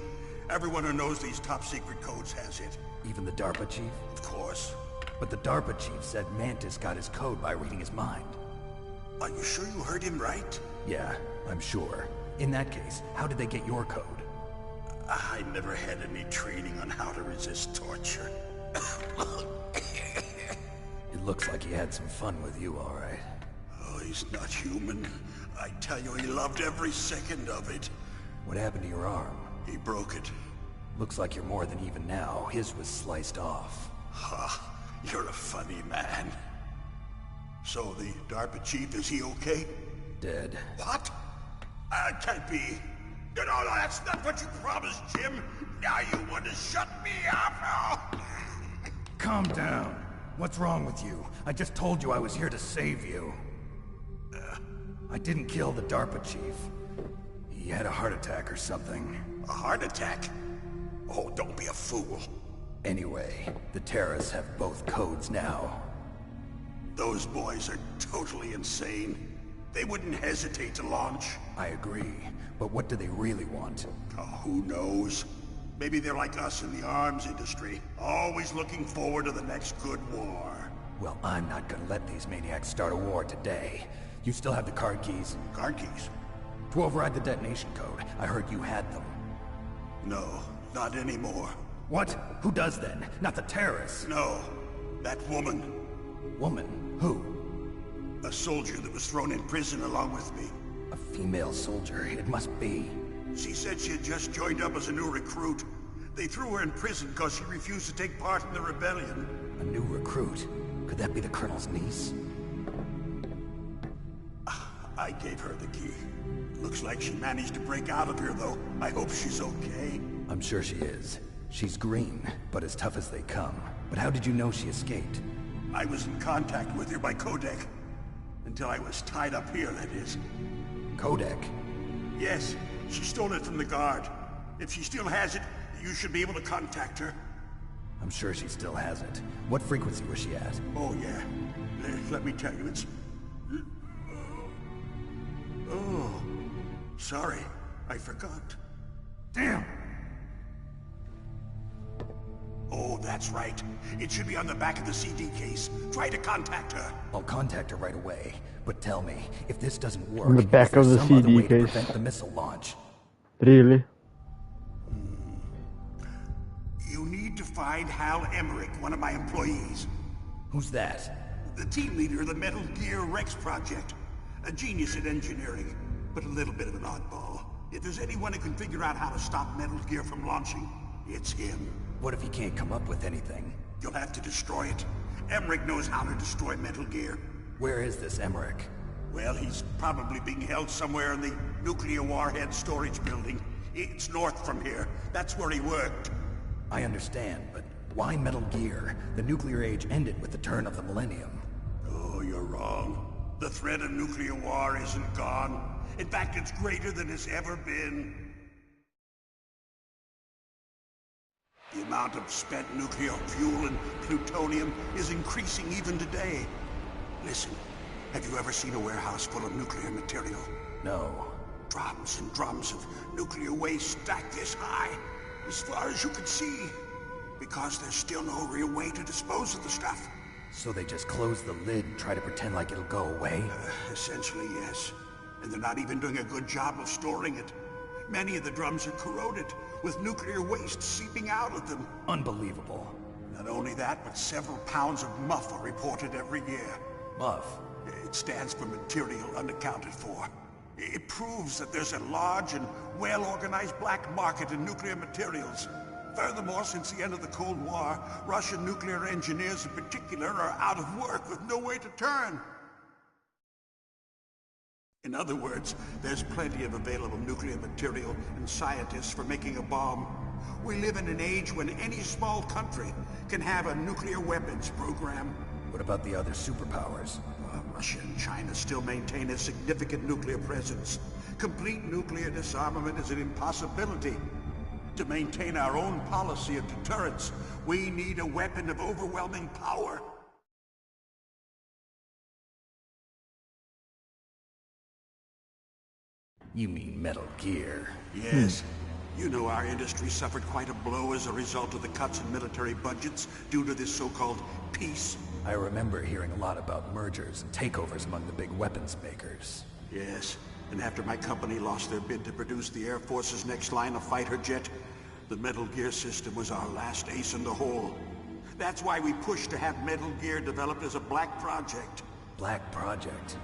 Everyone who knows these top secret codes has it. Even the DARPA chief? Of course. But the DARPA chief said Mantis got his code by reading his mind. Are you sure you heard him right? Yeah, I'm sure. In that case, how did they get your code? I never had any training on how to resist torture. It looks like he had some fun with you, all right. Oh, he's not human. I tell you, he loved every second of it. What happened to your arm? He broke it. Looks like you're more than even now. His was sliced off. Ha, you're a funny man. So the DARPA chief, is he okay? Dead. What? Can't be. No, that's not what you promised, Jim. Now you want to shut me up? Calm down. What's wrong with you? I just told you I was here to save you. I didn't kill the DARPA chief. He had a heart attack or something. A heart attack? Oh, don't be a fool. Anyway, the terrorists have both codes now. Those boys are totally insane. They wouldn't hesitate to launch. I agree, but what do they really want? Oh, who knows? Maybe they're like us in the arms industry, always looking forward to the next good war. Well, I'm not gonna let these maniacs start a war today. You still have the card keys? Card keys? To override the detonation code. I heard you had them. No, not anymore. What? Who does then? Not the terrorists? No, that woman. Woman? Who? A soldier that was thrown in prison along with me. A female soldier, it must be. She said she had just joined up as a new recruit. They threw her in prison because she refused to take part in the rebellion. A new recruit? Could that be the Colonel's niece? I gave her the key. Looks like she managed to break out of here, though. I hope she's okay. I'm sure she is. She's green, but as tough as they come. But how did you know she escaped? I was in contact with her by codec. Until I was tied up here, that is. Codec? Yes, she stole it from the guard. If she still has it, you should be able to contact her. I'm sure she still has it. What frequency was she at? Oh, yeah. Let me tell you, it's... Oh, sorry. I forgot. Damn! Oh, that's right. It should be on the back of the CD case. Try to contact her. I'll contact her right away. But tell me, if this doesn't work, on the back of the CD case. To prevent the missile launch? Really? You need to find Hal Emmerich, one of my employees. Who's that? The team leader of the Metal Gear Rex project. A genius at engineering, but a little bit of an oddball. If there's anyone who can figure out how to stop Metal Gear from launching, it's him. What if he can't come up with anything? You'll have to destroy it. Emmerich knows how to destroy Metal Gear. Where is this Emmerich? Well, he's probably being held somewhere in the nuclear warhead storage building. It's north from here. That's where he worked. I understand, but why Metal Gear? The nuclear age ended with the turn of the millennium. Oh, you're wrong. The threat of nuclear war isn't gone. In fact, it's greater than it's ever been. The amount of spent nuclear fuel and plutonium is increasing even today. Listen, have you ever seen a warehouse full of nuclear material? No. Drums and drums of nuclear waste stacked this high, as far as you can see. Because there's still no real way to dispose of the stuff. So they just close the lid and try to pretend like it'll go away? Essentially, yes. And they're not even doing a good job of storing it. Many of the drums are corroded, with nuclear waste seeping out of them. Unbelievable. Not only that, but several pounds of MUF are reported every year. MUF? It stands for material unaccounted for. It proves that there's a large and well-organized black market in nuclear materials. Furthermore, since the end of the Cold War, Russian nuclear engineers in particular are out of work with no way to turn. In other words, there's plenty of available nuclear material and scientists for making a bomb. We live in an age when any small country can have a nuclear weapons program. What about the other superpowers? Russia and China still maintain a significant nuclear presence. Complete nuclear disarmament is an impossibility. To maintain our own policy of deterrence, we need a weapon of overwhelming power. You mean Metal Gear? Yes. You know our industry suffered quite a blow as a result of the cuts in military budgets due to this so-called peace. I remember hearing a lot about mergers and takeovers among the big weapons makers. Yes, and after my company lost their bid to produce the Air Force's next line of fighter jet, the Metal Gear system was our last ace in the hole. That's why we pushed to have Metal Gear developed as a black project. Black project?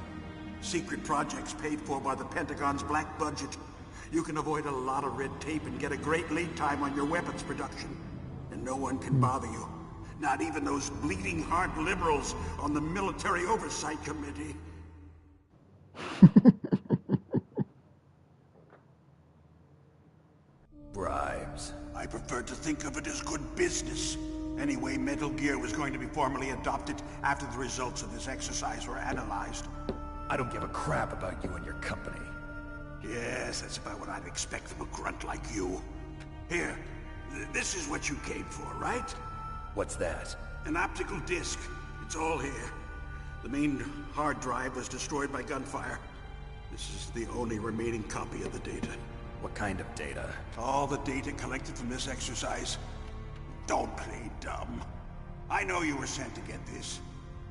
Secret projects paid for by the Pentagon's black budget. You can avoid a lot of red tape and get a great lead time on your weapons production. And no one can bother you. Not even those bleeding heart liberals on the Military Oversight Committee. Bribes. I prefer to think of it as good business. Anyway, Metal Gear was going to be formally adopted after the results of this exercise were analyzed. I don't give a crap about you and your company. Yes, that's about what I'd expect from a grunt like you. Here, this is what you came for, right? What's that? An optical disc. It's all here. The main hard drive was destroyed by gunfire. This is the only remaining copy of the data. What kind of data? All the data collected from this exercise. Don't play dumb. I know you were sent to get this.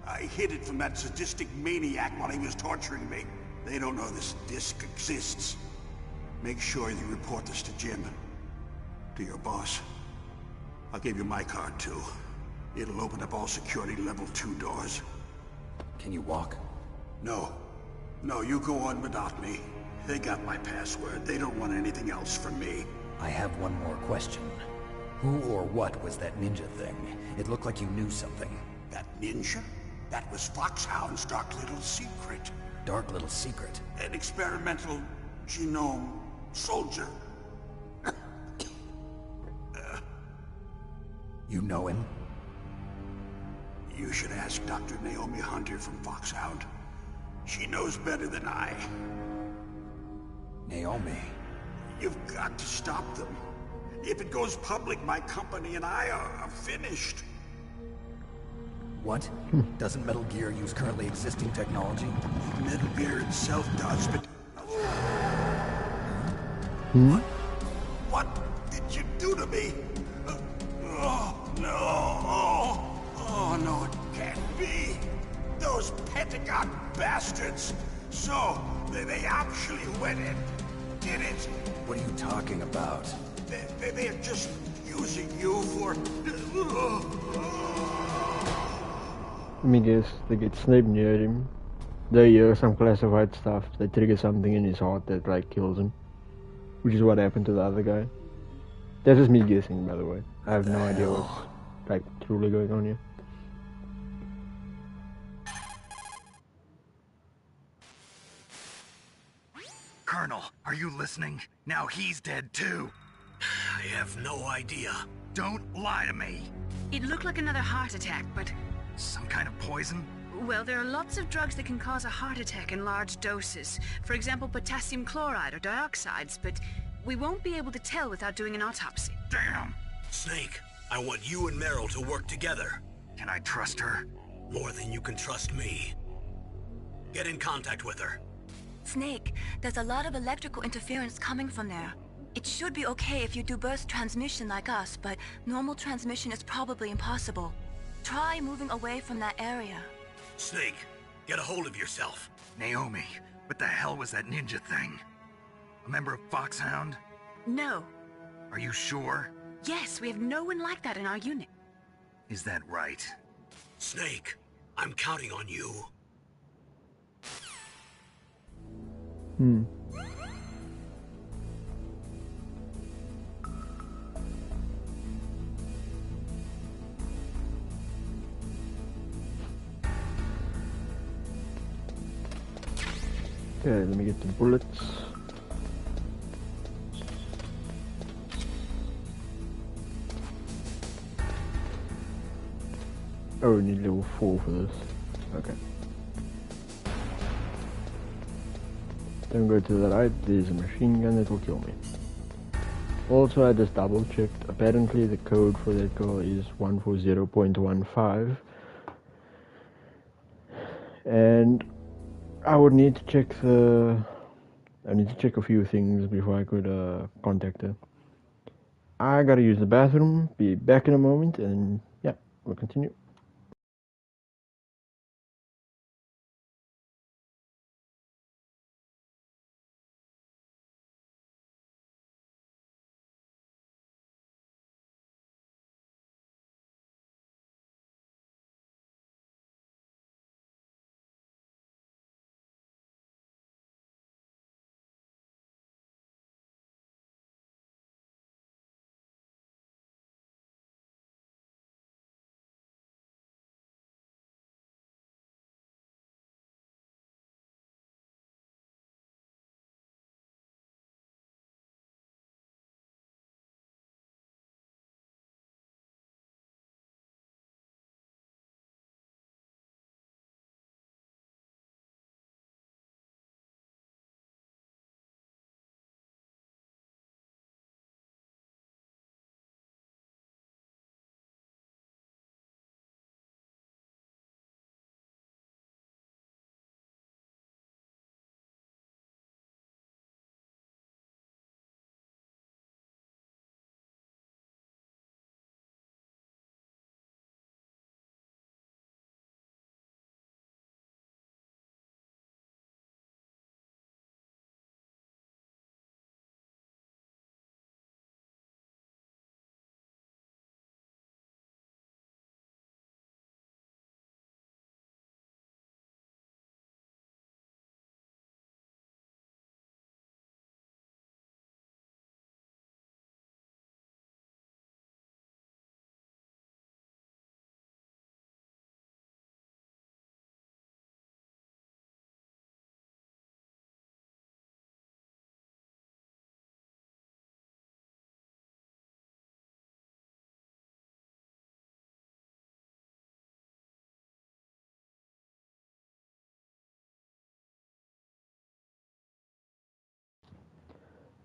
I hid it from that sadistic maniac while he was torturing me. They don't know this disc exists. Make sure you report this to Jim. To your boss. I'll give you my card too. It'll open up all security level 2 doors. Can you walk? No. No, you go on without me. They got my password. They don't want anything else from me. I have one more question. Who or what was that ninja thing? It looked like you knew something. That ninja? That was Foxhound's dark little secret. Dark little secret? An experimental genome soldier. You know him? You should ask Dr. Naomi Hunter from Foxhound. She knows better than I. Naomi? You've got to stop them. If it goes public, my company and I are finished. What? Doesn't Metal Gear use currently existing technology? Metal Gear itself does, but... What did you do to me? Oh, no. Oh, no, it can't be. Those Pentagon bastards. So, they actually went and did it. What are you talking about? They're just using you for... Let me guess, they get Snape near him. They hear some classified stuff. They trigger something in his heart that like kills him. Which is what happened to the other guy. That's just me guessing, by the way. I have no idea what's like truly going on here. Colonel, are you listening? Now he's dead too. I have no idea. Don't lie to me. It looked like another heart attack, but... Some kind of poison? Well, there are lots of drugs that can cause a heart attack in large doses. For example, potassium chloride or dioxides, but we won't be able to tell without doing an autopsy. Damn! Snake, I want you and Meryl to work together. Can I trust her? More than you can trust me. Get in contact with her. Snake, there's a lot of electrical interference coming from there. It should be okay if you do burst transmission like us, but normal transmission is probably impossible. Try moving away from that area. Snake, get a hold of yourself. Naomi, what the hell was that ninja thing? A member of Foxhound? No. Are you sure? Yes, we have no one like that in our unit. Is that right? Snake, I'm counting on you. Okay, let me get the bullets. Oh, we need level 4 for this. Okay. Don't go to the right, there's a machine gun that will kill me. Also, I just double checked. Apparently the code for that girl is 140.15. And I would need to check a few things before I could contact her. I gotta use the bathroom, be back in a moment, and yeah, we'll continue.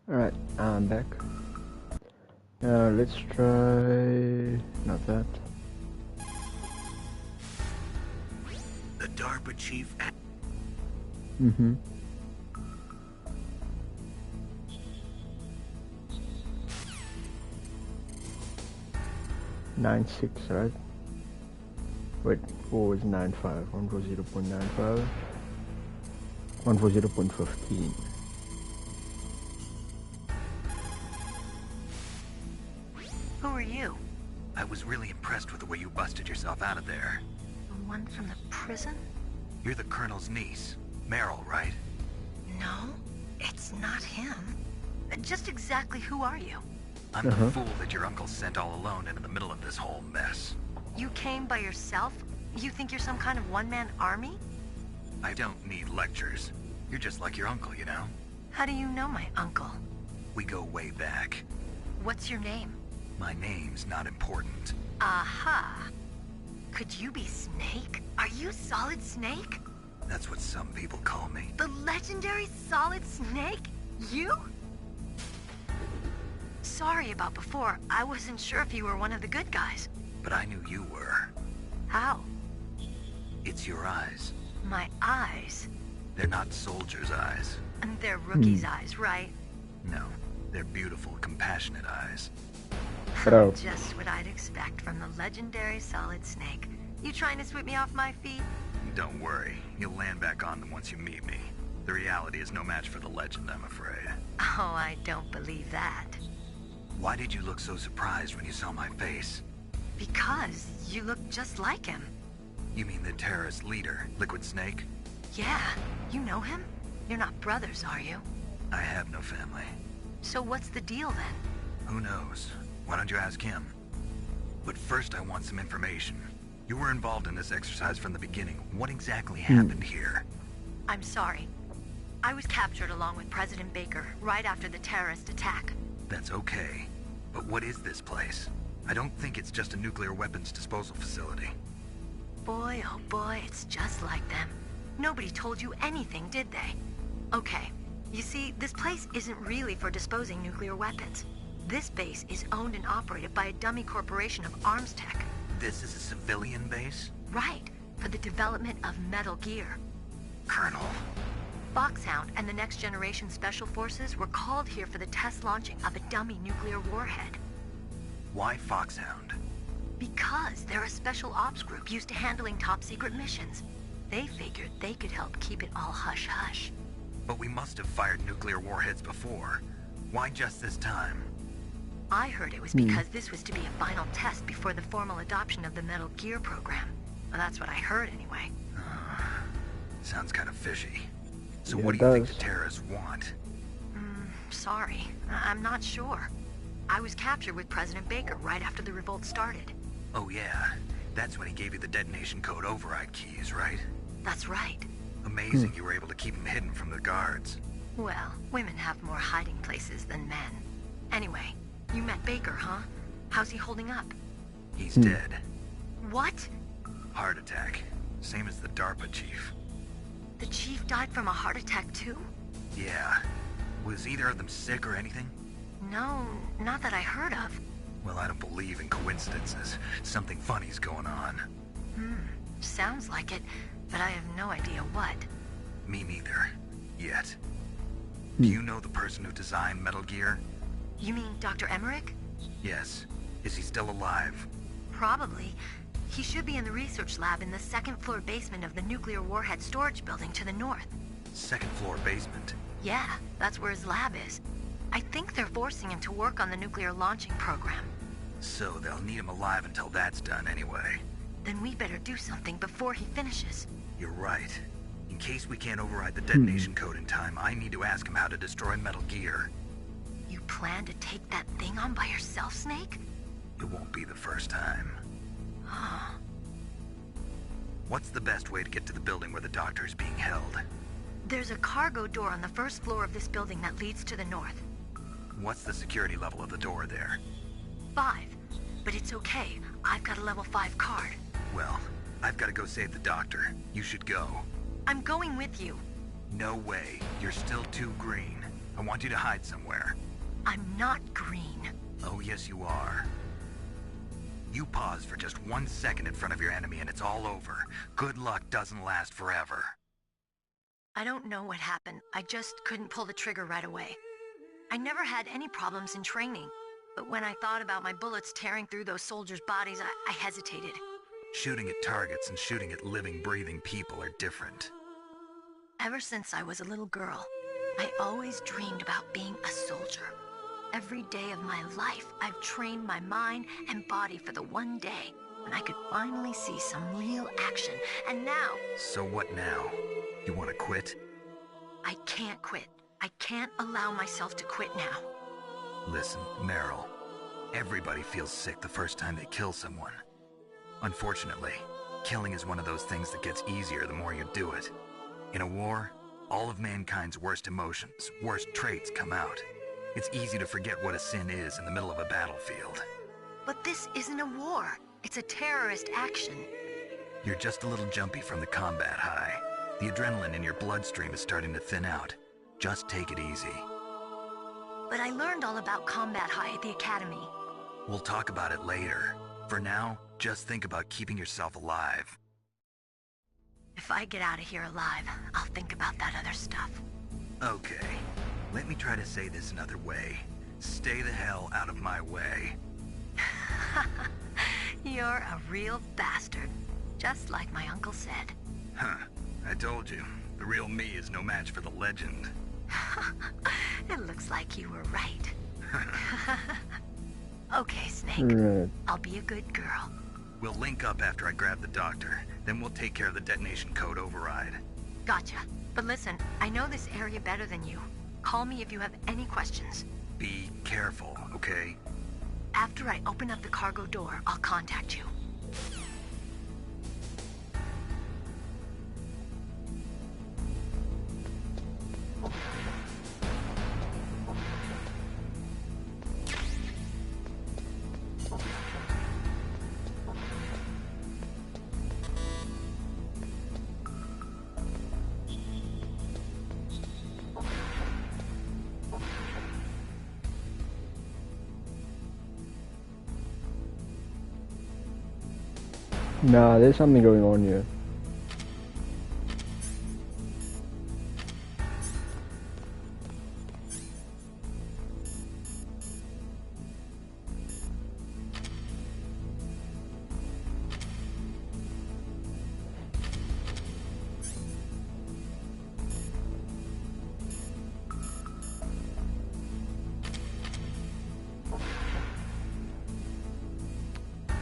Alright, I'm back. Now let's try... not that. The DARPA chief... Mm-hmm. .96, right? Wait, what was 95? 140.95. 140.15. Who are you? I was really impressed with the way you busted yourself out of there. The one from the prison? You're the Colonel's niece, Meryl, right? No, it's not him. Just exactly who are you? I'm the fool that your uncle sent all alone into the middle of this whole mess. You came by yourself? You think you're some kind of one-man army? I don't need lectures. You're just like your uncle, you know? How do you know my uncle? We go way back. What's your name? My name's not important. Aha. Could you be Snake? Are you Solid Snake? That's what some people call me. The legendary Solid Snake? You? Sorry about before. I wasn't sure if you were one of the good guys. But I knew you were. How? It's your eyes. My eyes? They're not soldiers' eyes. And they're rookies' eyes, right? No, they're beautiful, compassionate eyes. Just what I'd expect from the legendary Solid Snake. You trying to sweep me off my feet? Don't worry. You'll land back on them once you meet me. The reality is no match for the legend, I'm afraid. Oh, I don't believe that. Why did you look so surprised when you saw my face? Because you look just like him. You mean the terrorist leader, Liquid Snake? Yeah, you know him? You're not brothers, are you? I have no family. So what's the deal then? Who knows? Why don't you ask him? But first I want some information. You were involved in this exercise from the beginning. What exactly happened here? I'm sorry. I was captured along with President Baker right after the terrorist attack. That's okay. But what is this place? I don't think it's just a nuclear weapons disposal facility. oh boy, it's just like them. Nobody told you anything, did they? Okay, you see, this place isn't really for disposing nuclear weapons. This base is owned and operated by a dummy corporation of arms tech. This is a civilian base? Right, for the development of Metal Gear. Colonel. Foxhound and the Next Generation Special Forces were called here for the test launching of a dummy nuclear warhead. Why Foxhound? Because they're a special ops group used to handling top-secret missions. They figured they could help keep it all hush-hush. But we must have fired nuclear warheads before. Why just this time? I heard it was because this was to be a final test before the formal adoption of the Metal Gear program. Well, that's what I heard anyway. Sounds kind of fishy. So Yeah, what do you think the terrorists want? Sorry, I'm not sure. I was captured with President Baker right after the revolt started. Oh yeah, that's when he gave you the detonation code override keys, right? That's right. Amazing you were able to keep him hidden from the guards. Well, women have more hiding places than men. Anyway, you met Baker, huh? How's he holding up? He's dead. What? Heart attack. Same as the DARPA chief. The chief died from a heart attack too? Yeah. Was either of them sick or anything? No, not that I heard of. Well, I don't believe in coincidences. Something funny's going on. Sounds like it, but I have no idea what. Me neither. Yet. Do you know the person who designed Metal Gear? You mean Dr. Emmerich? Yes. Is he still alive? Probably. He should be in the research lab in the second-floor basement of the nuclear warhead storage building to the north. Second floor basement? Yeah, that's where his lab is. I think they're forcing him to work on the nuclear launching program. So they'll need him alive until that's done anyway. Then we better do something before he finishes. You're right. In case we can't override the detonation code in time, I need to ask him how to destroy Metal Gear. You plan to take that thing on by yourself, Snake? It won't be the first time. What's the best way to get to the building where the doctor is being held? There's a cargo door on the first floor of this building that leads to the north. What's the security level of the door there? 5. But it's okay. I've got a level 5 card. Well, I've got to go save the doctor. You should go. I'm going with you. No way. You're still too green. I want you to hide somewhere. I'm not green. Oh, yes you are. You pause for just 1 second in front of your enemy and it's all over. Good luck doesn't last forever. I don't know what happened. I just couldn't pull the trigger right away. I never had any problems in training, but when I thought about my bullets tearing through those soldiers' bodies, I hesitated. Shooting at targets and shooting at living, breathing people are different. Ever since I was a little girl, I always dreamed about being a soldier. Every day of my life, I've trained my mind and body for the one day when I could finally see some real action, and now... So what now? You want to quit? I can't quit. I can't allow myself to quit now. Listen, Meryl. Everybody feels sick the first time they kill someone. Unfortunately, killing is one of those things that gets easier the more you do it. In a war, all of mankind's worst emotions, worst traits come out. It's easy to forget what a sin is in the middle of a battlefield. But this isn't a war. It's a terrorist action. You're just a little jumpy from the combat high. The adrenaline in your bloodstream is starting to thin out. Just take it easy. But I learned all about combat high at the academy. We'll talk about it later. For now, just think about keeping yourself alive. If I get out of here alive, I'll think about that other stuff. Okay. Let me try to say this another way. Stay the hell out of my way. You're a real bastard. Just like my uncle said. Huh. I told you. The real me is no match for the legend. It looks like you were right. Okay, Snake. Right. I'll be a good girl. We'll link up after I grab the doctor. Then we'll take care of the detonation code override. Gotcha. But listen, I know this area better than you. Call me if you have any questions. Be careful, okay? After I open up the cargo door, I'll contact you. Nah, there's something going on here.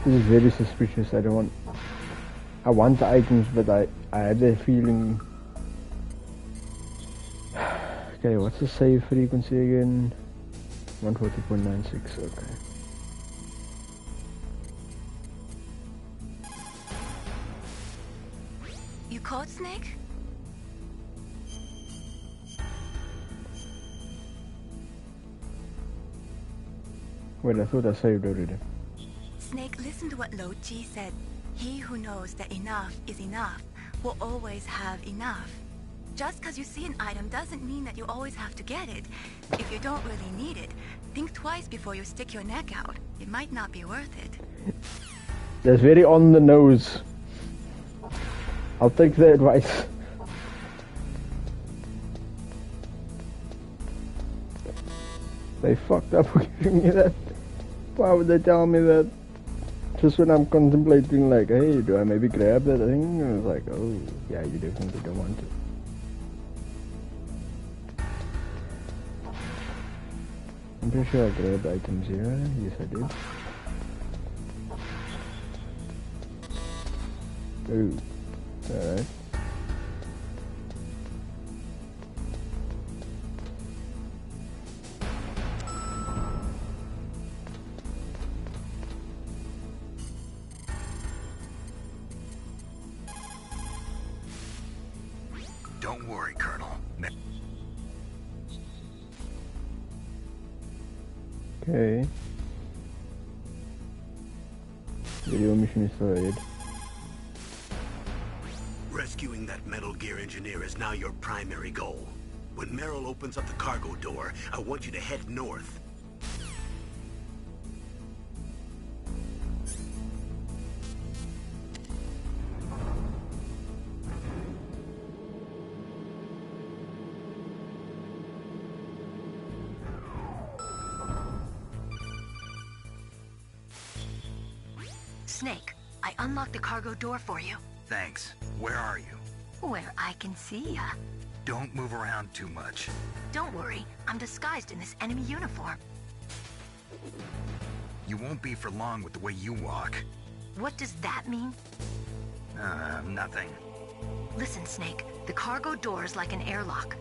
This is very suspicious. I want the items, but I have that feeling. Okay, what's the save frequency again? 140.96, okay. You caught Snake? Wait, I thought I saved already. Snake, listen to what Lo Ji said. He who knows that enough is enough will always have enough. Just because you see an item doesn't mean that you always have to get it. If you don't really need it, think twice before you stick your neck out. It might not be worth it. That's very on the nose. I'll take the advice. They fucked up for giving me that. Why would they tell me that? Just when I'm contemplating, like, hey, do I maybe grab that thing? And it's like, oh, yeah, you definitely don't want to. I'm pretty sure I grabbed items here. Yes, I did. Ooh. Alright. Don't worry, Colonel. Okay. Video mission is started. Rescuing that Metal Gear engineer is now your primary goal. When Meryl opens up the cargo door, I want you to head north. Snake, I unlocked the cargo door for you. Thanks. Where are you? Where I can see ya. Don't move around too much. Don't worry, I'm disguised in this enemy uniform. You won't be for long with the way you walk. What does that mean? Nothing. Listen, Snake, the cargo door is like an airlock.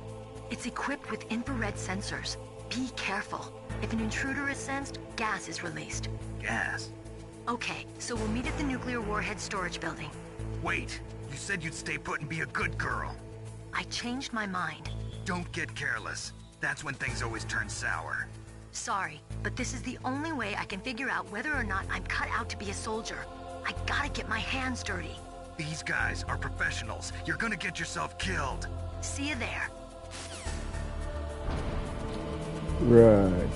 It's equipped with infrared sensors. Be careful. If an intruder is sensed, gas is released. Gas? Okay, so we'll meet at the nuclear warhead storage building. Wait, you said you'd stay put and be a good girl. I changed my mind. Don't get careless. That's when things always turn sour. Sorry, but this is the only way I can figure out whether or not I'm cut out to be a soldier. I gotta get my hands dirty. These guys are professionals. You're gonna get yourself killed. See you there. Right.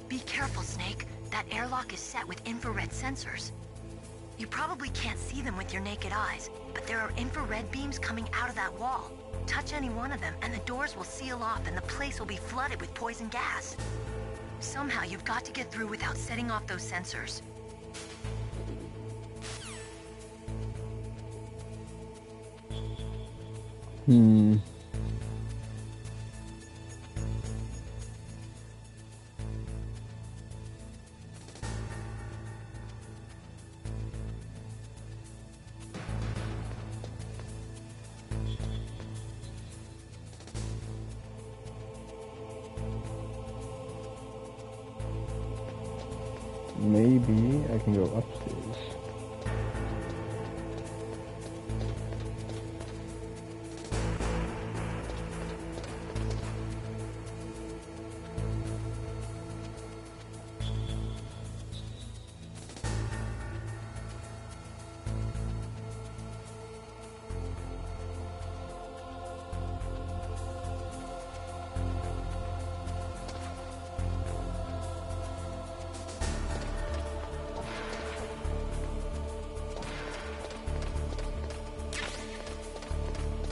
Be careful, Snake. That airlock is set with infrared sensors. You probably can't see them with your naked eyes, but there are infrared beams coming out of that wall. Touch any one of them, and the doors will seal off and the place will be flooded with poison gas. Somehow you've got to get through without setting off those sensors. Maybe I can go upstairs.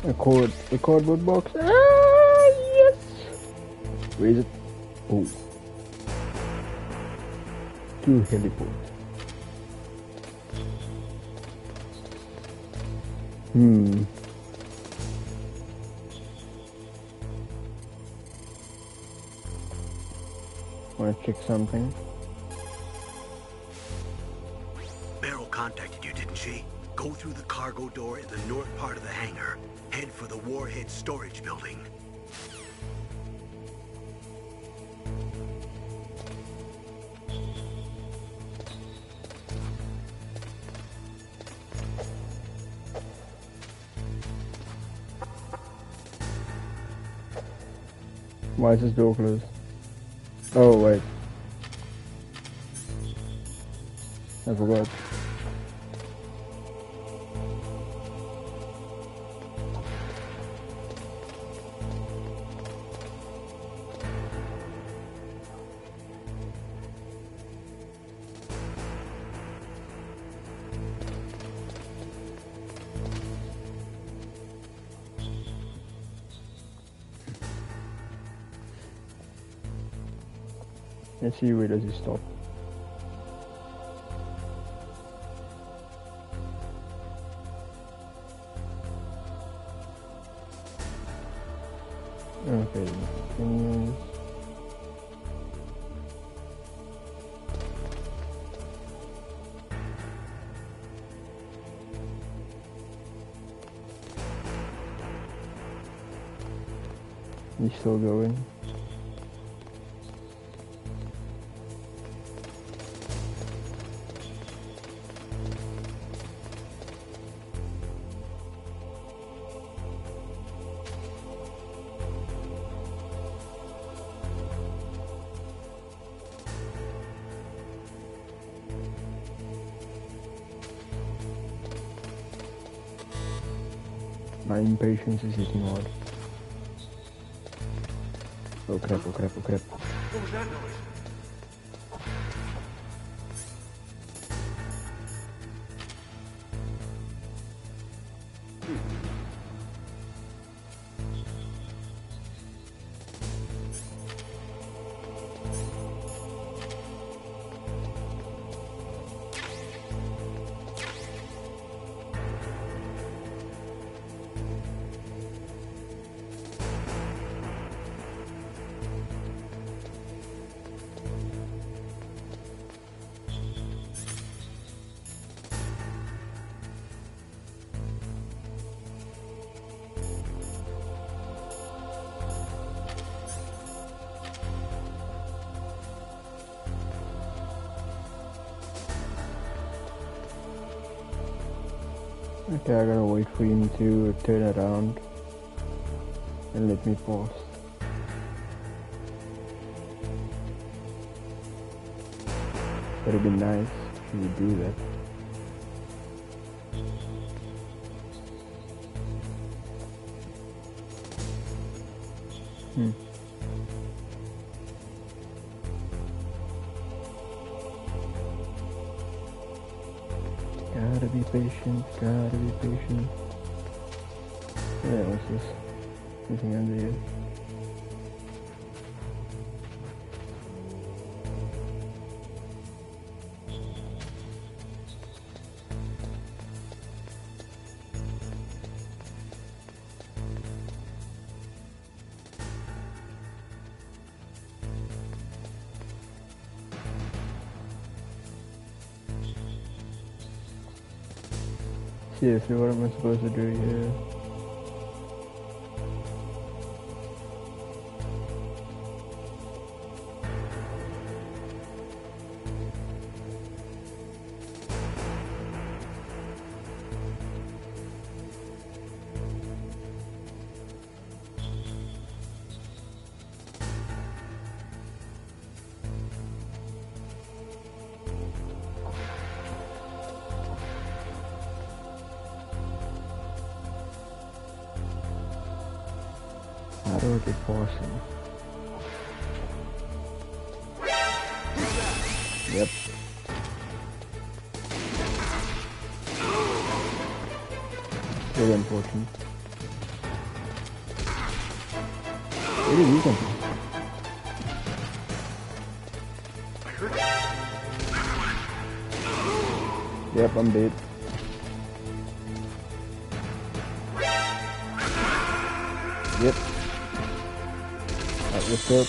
A cardboard box. Ah, yes! Where is it? Oh. 2 heliports. Wanna check something? Meryl contacted you, didn't she? Go through the cargo door in the north part of the hangar. Head for the warhead storage building. Why is this door closed? Oh, wait. I forgot. Let's see where does he stop. Okay, continues. He's still going. My impatience is ignored. Oh crap, oh crap, oh crap. What was that noise? Okay, I gotta wait for him to turn around and let me pause. That'd be nice if you would do that. Gotta be patient, gotta be patient. Yeah, what's this? Anything under here? Seriously, what am I supposed to do here? How do I get past him? Yep. Very unfortunate. Where did he come from? Yep, I'm dead. Yep. Alright, what's up?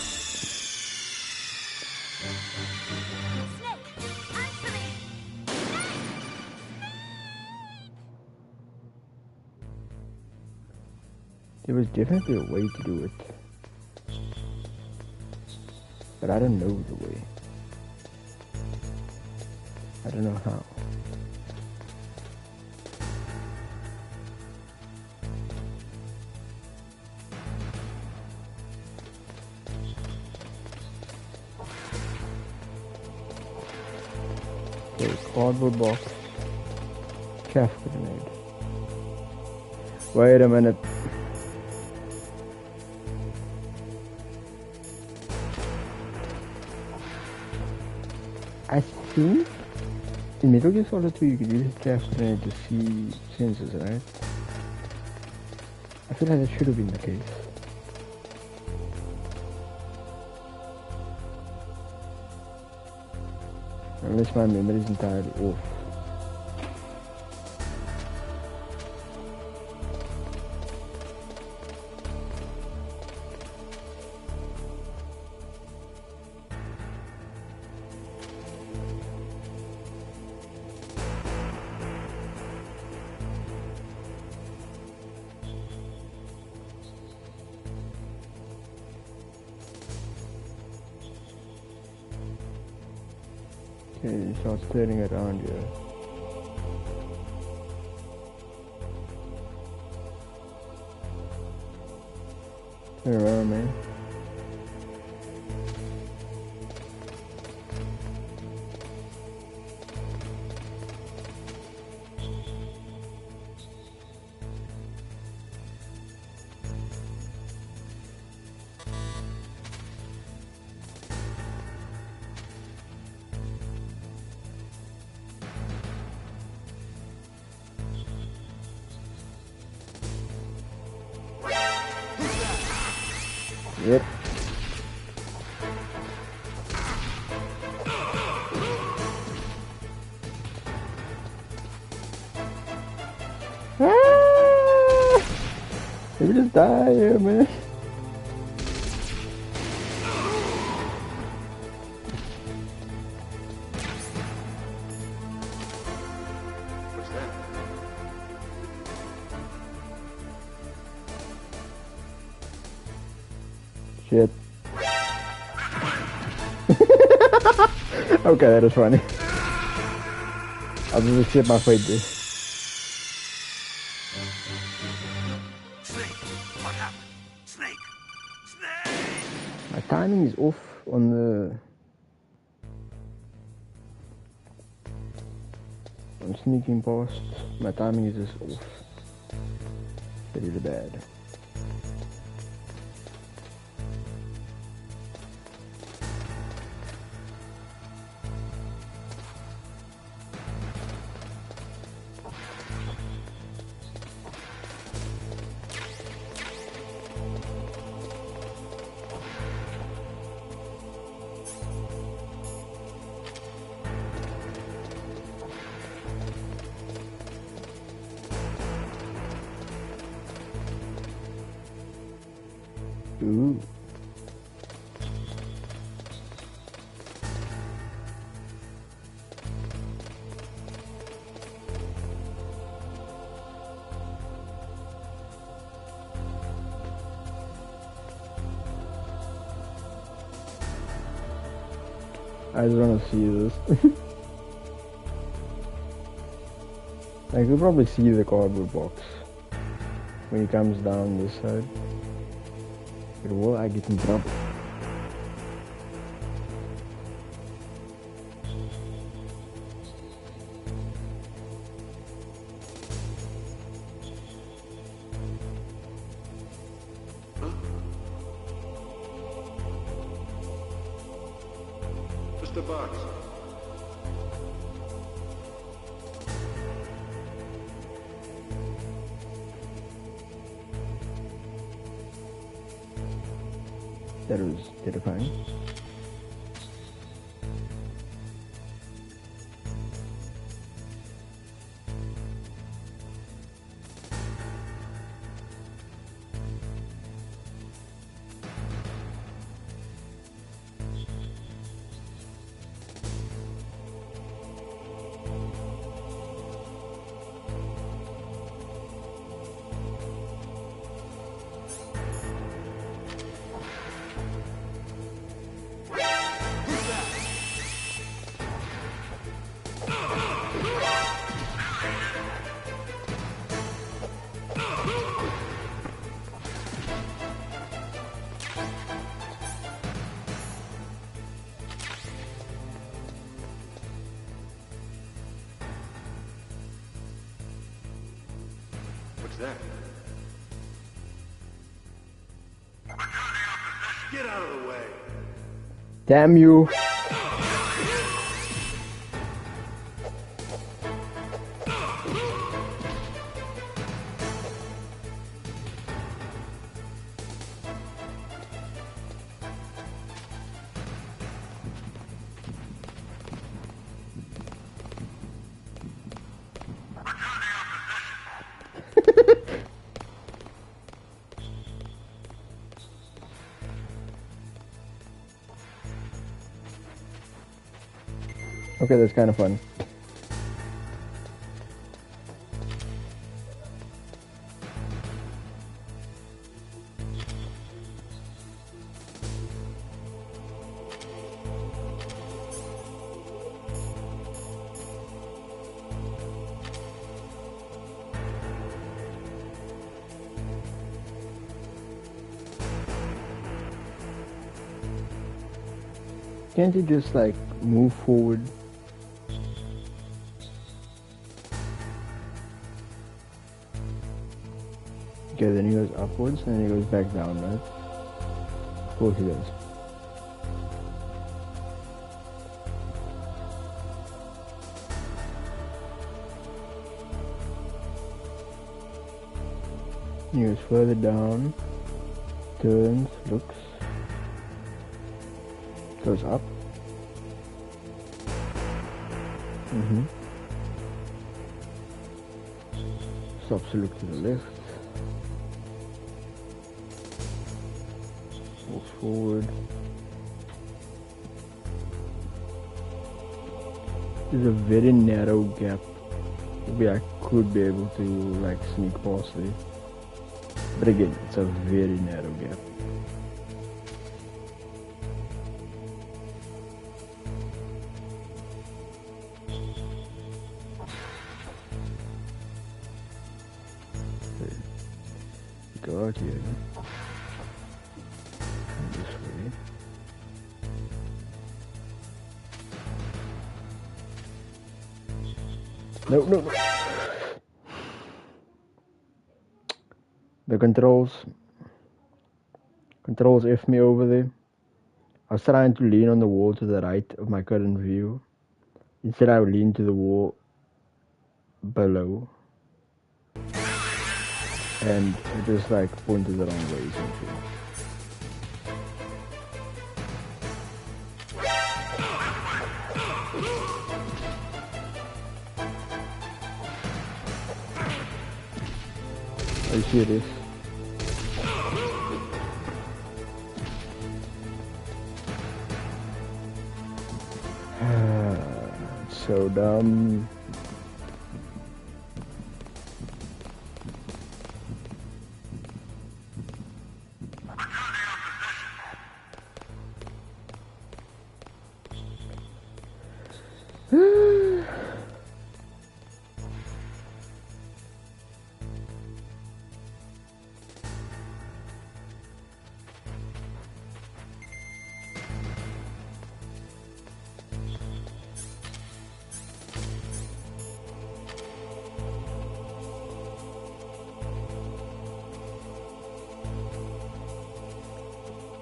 There was definitely a way to do it. But I don't know the way. I don't know how. Okay, cardboard box. Chaff grenade. Wait a minute. I think in Metal Gear Solid 2 you could use a chaff grenade to see sensors, right? I feel like that should have been the case. Unless my memory is entirely off. Okay, he starts turning around here. Turn around, man. Yep. Ah! Maybe just die here, man. What's that? Shit. Okay, that is funny. I'll just shit my fate there. Snake, what happened? Snake! Snake! My timing is off on the... I'm sneaking past. My timing is just off. Very bad. Ooh. I just want to see this. I could probably see the cardboard box when he comes down this side. But will I get in trouble? Just a box. That was terrifying. What's that? Get out of the way. Damn you. Okay, that's kind of fun. Can't you just like move forward? Okay, then he goes upwards and then he goes back down, right? Of course he does. He goes further down, turns, looks, goes up. Stops to look to the left. Walks forward. There's a very narrow gap where I could be able to like sneak past there. But again, it's a very narrow gap. Go out here. This way. No, no, no. The controls F me over there. I was trying to lean on the wall to the right of my current view. Instead I leaned to the wall below. And it just like pointed the wrong way essentially. Are you serious? So dumb.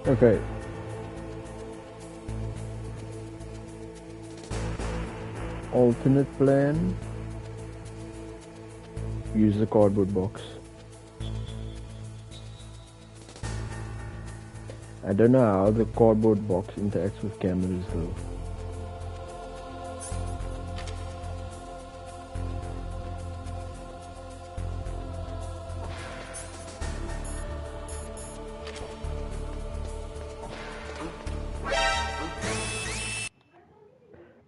Okay. Alternate plan. Use the cardboard box. I don't know how the cardboard box interacts with cameras though.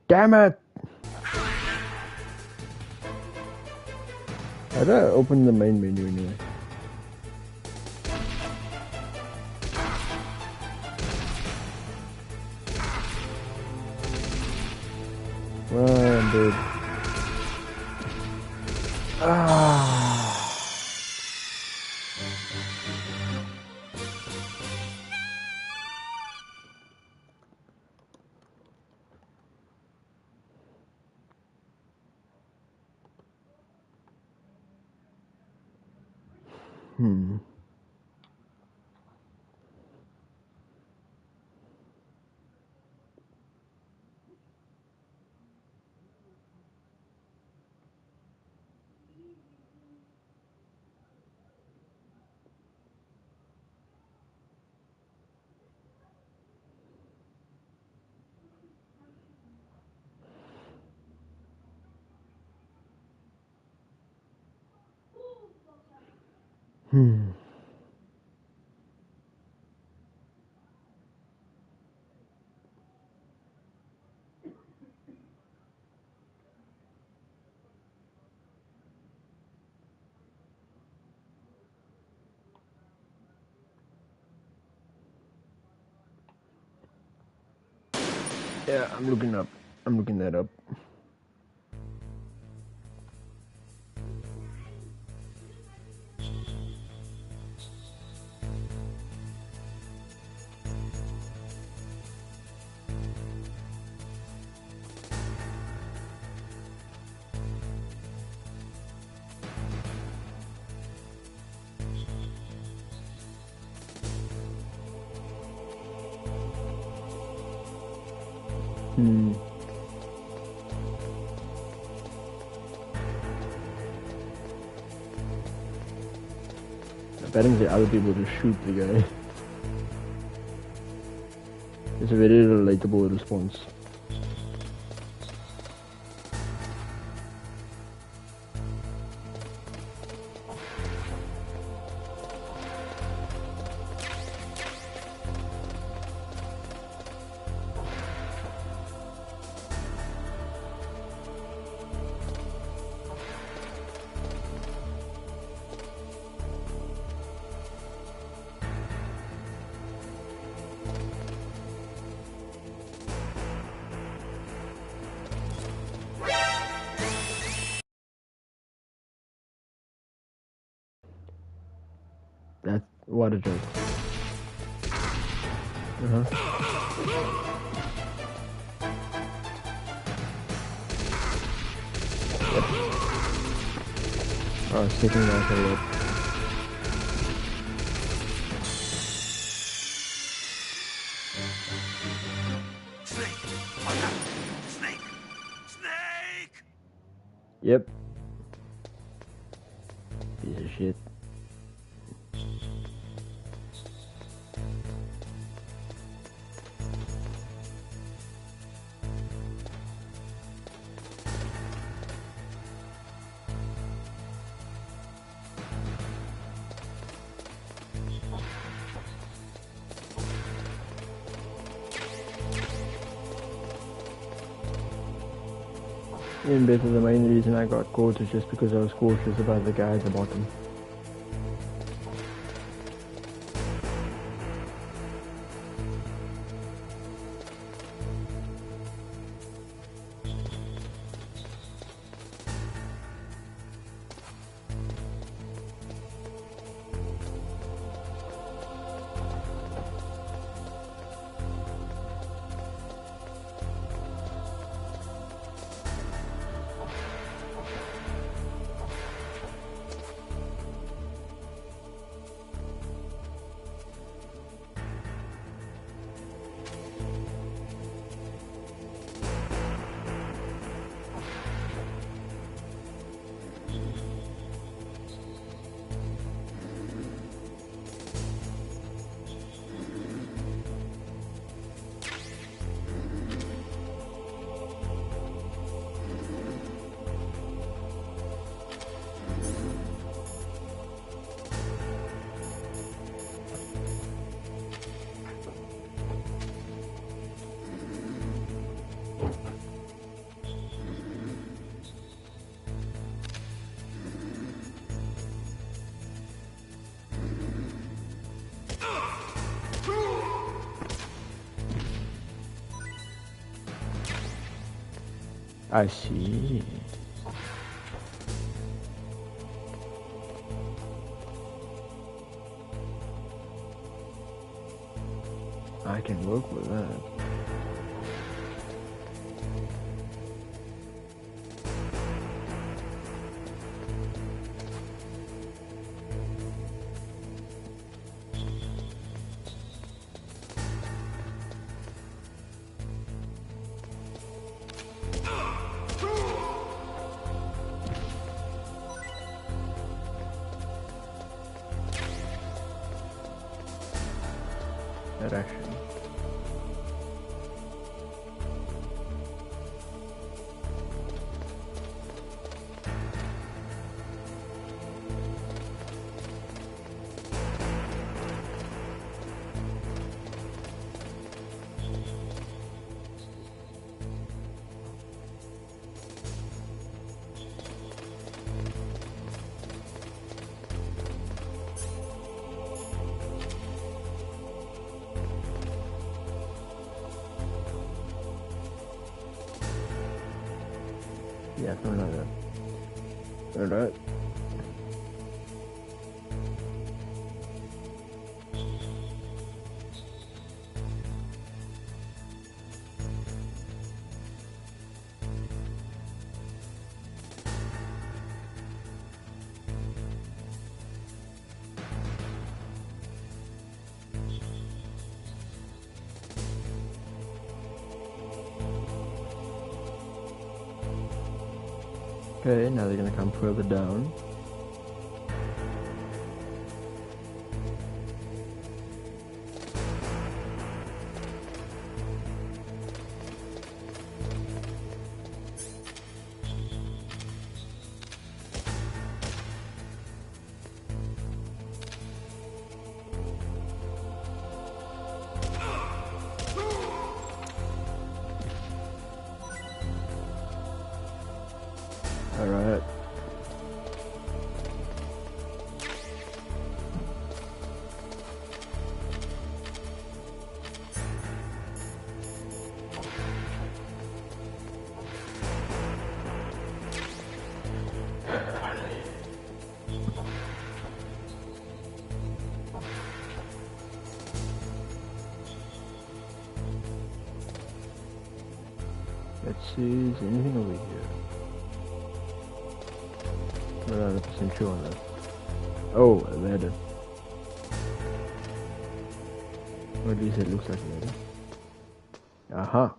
Damn it! How do I open the main menu anyway? Well, I'm dead. Yeah, I'm looking that up. Apparently other people just shoot the guy. It's a very relatable response. That's what a joke. Yep. Oh, sticking like a lip. Snake! Yep. Piece of shit. Even better, the main reason I got caught is just because I was cautious about the guy at the bottom. I see. I can work with that. Direction. Yeah, something like that. Alright. Okay, now they're gonna come further down. Alright. Let's see, is there anything over here? Not 100% sure on that. Oh, a ladder. Or at least it looks like a ladder. Aha!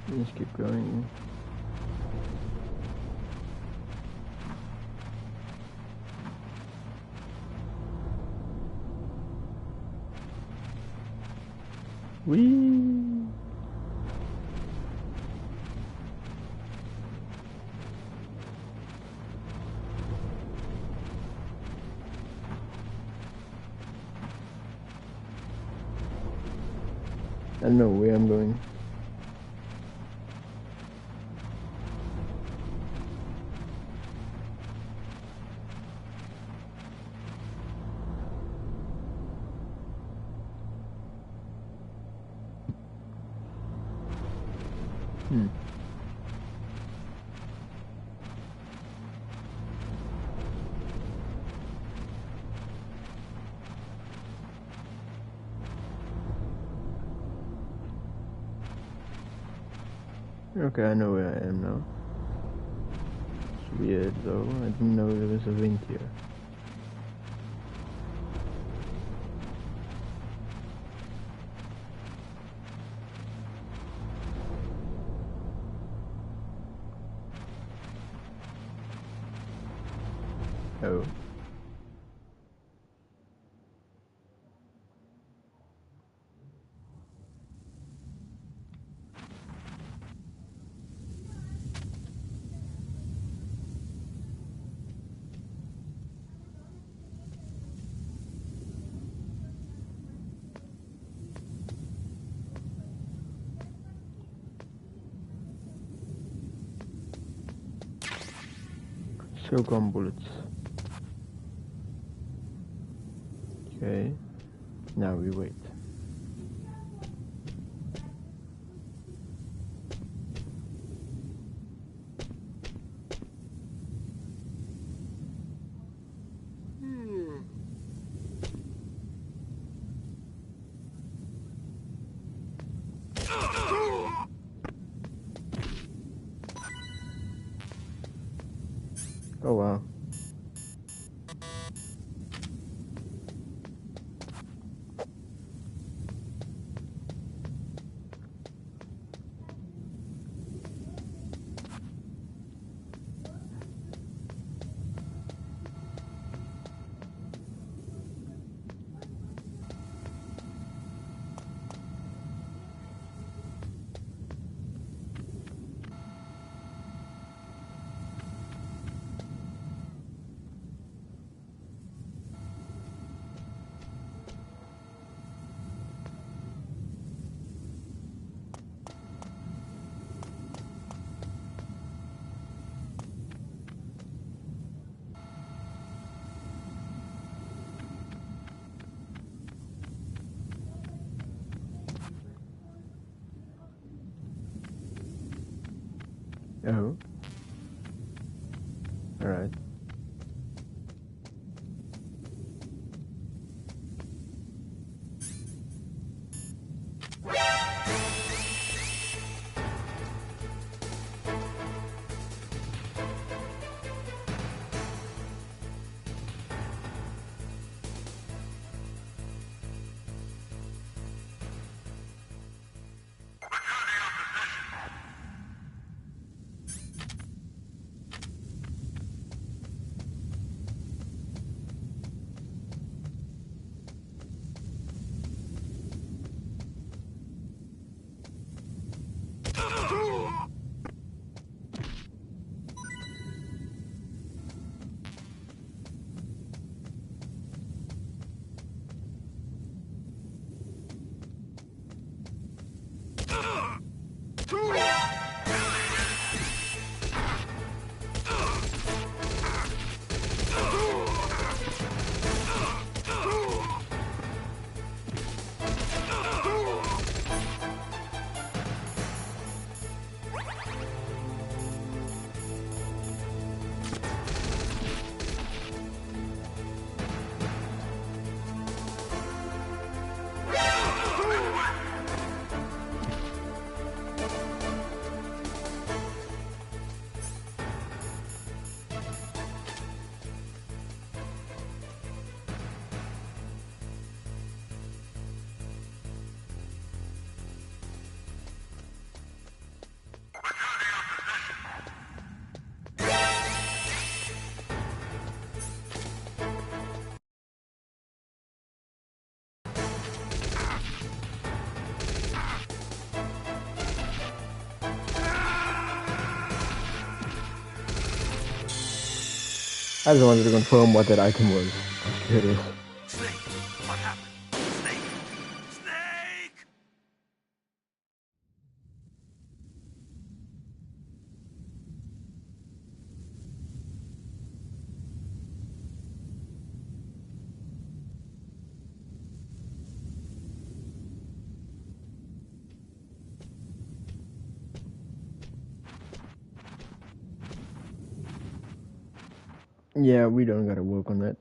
Let's keep going. Whee! I don't know where I'm going. Okay, I know where I am now. It's weird though, I didn't know there was a vent here. Oh. Shogun bullets. Okay. Now we wait. Oh wow. Oh. Alright. I just wanted to confirm what that item was. I'm curious. Snake, what happened? Snake! Snake! Yeah, we don't gotta work on that.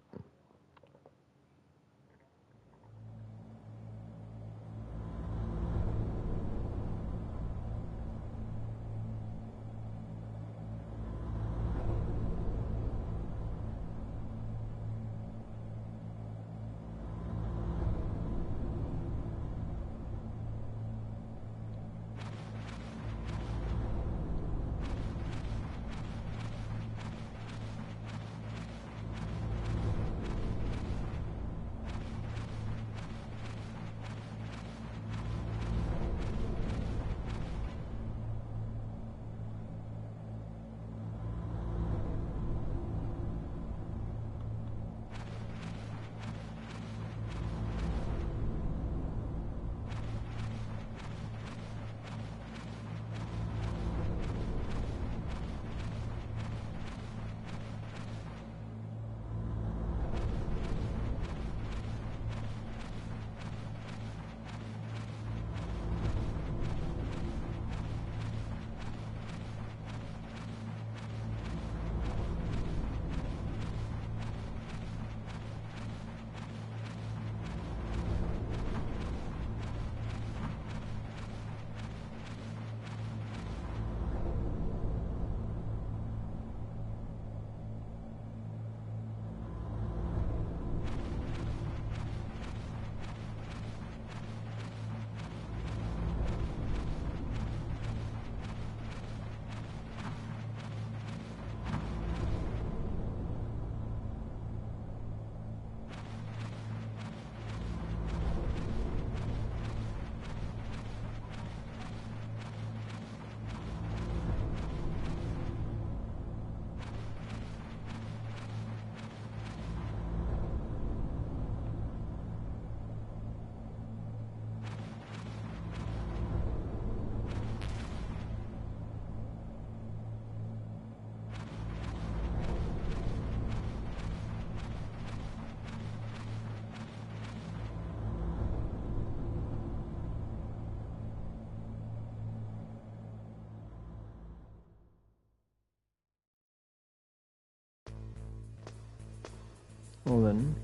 Well then.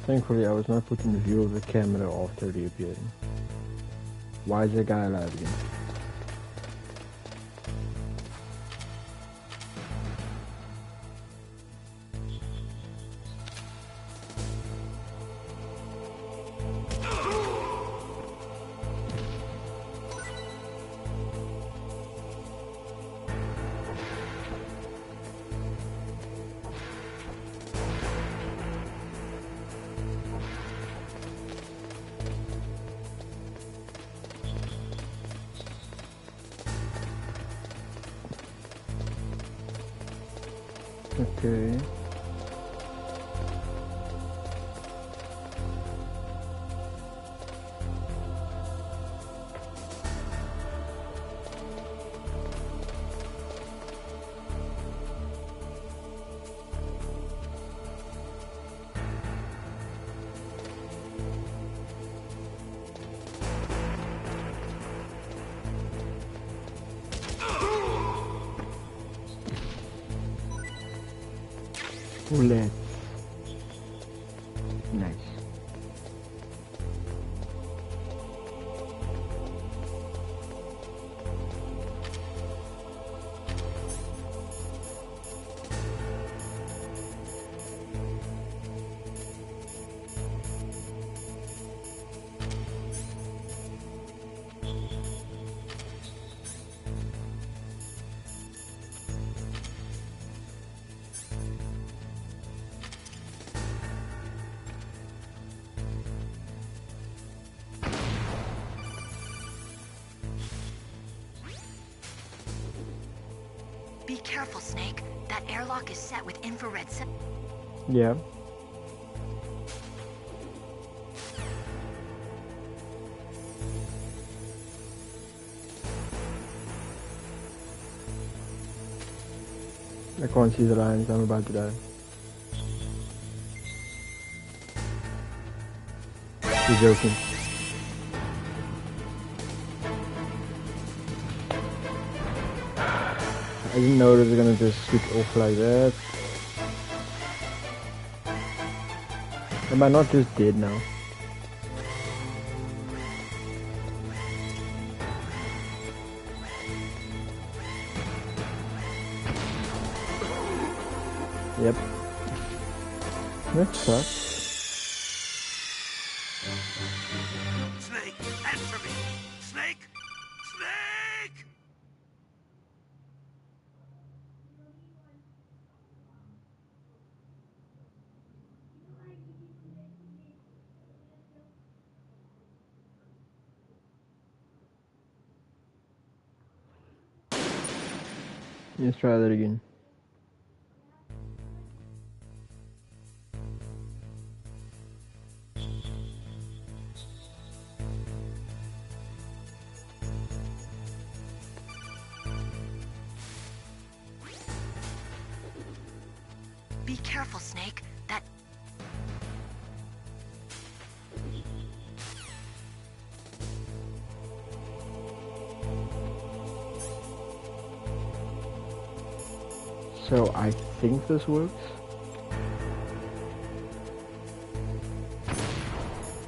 Thankfully I was not put in view of the camera after reappearing. Why is the guy alive again? Okay. Let's. Nice. Be careful, Snake. That airlock is set with infrared Yeah. I can't see the lines, I'm about to die. You're joking. I didn't know it was gonna just switch off like that. Am I not just dead now? Yep. That sucks. Snake, answer me! Snake! Snake! Let's try that again. Be careful, Snake. That... So I think this works.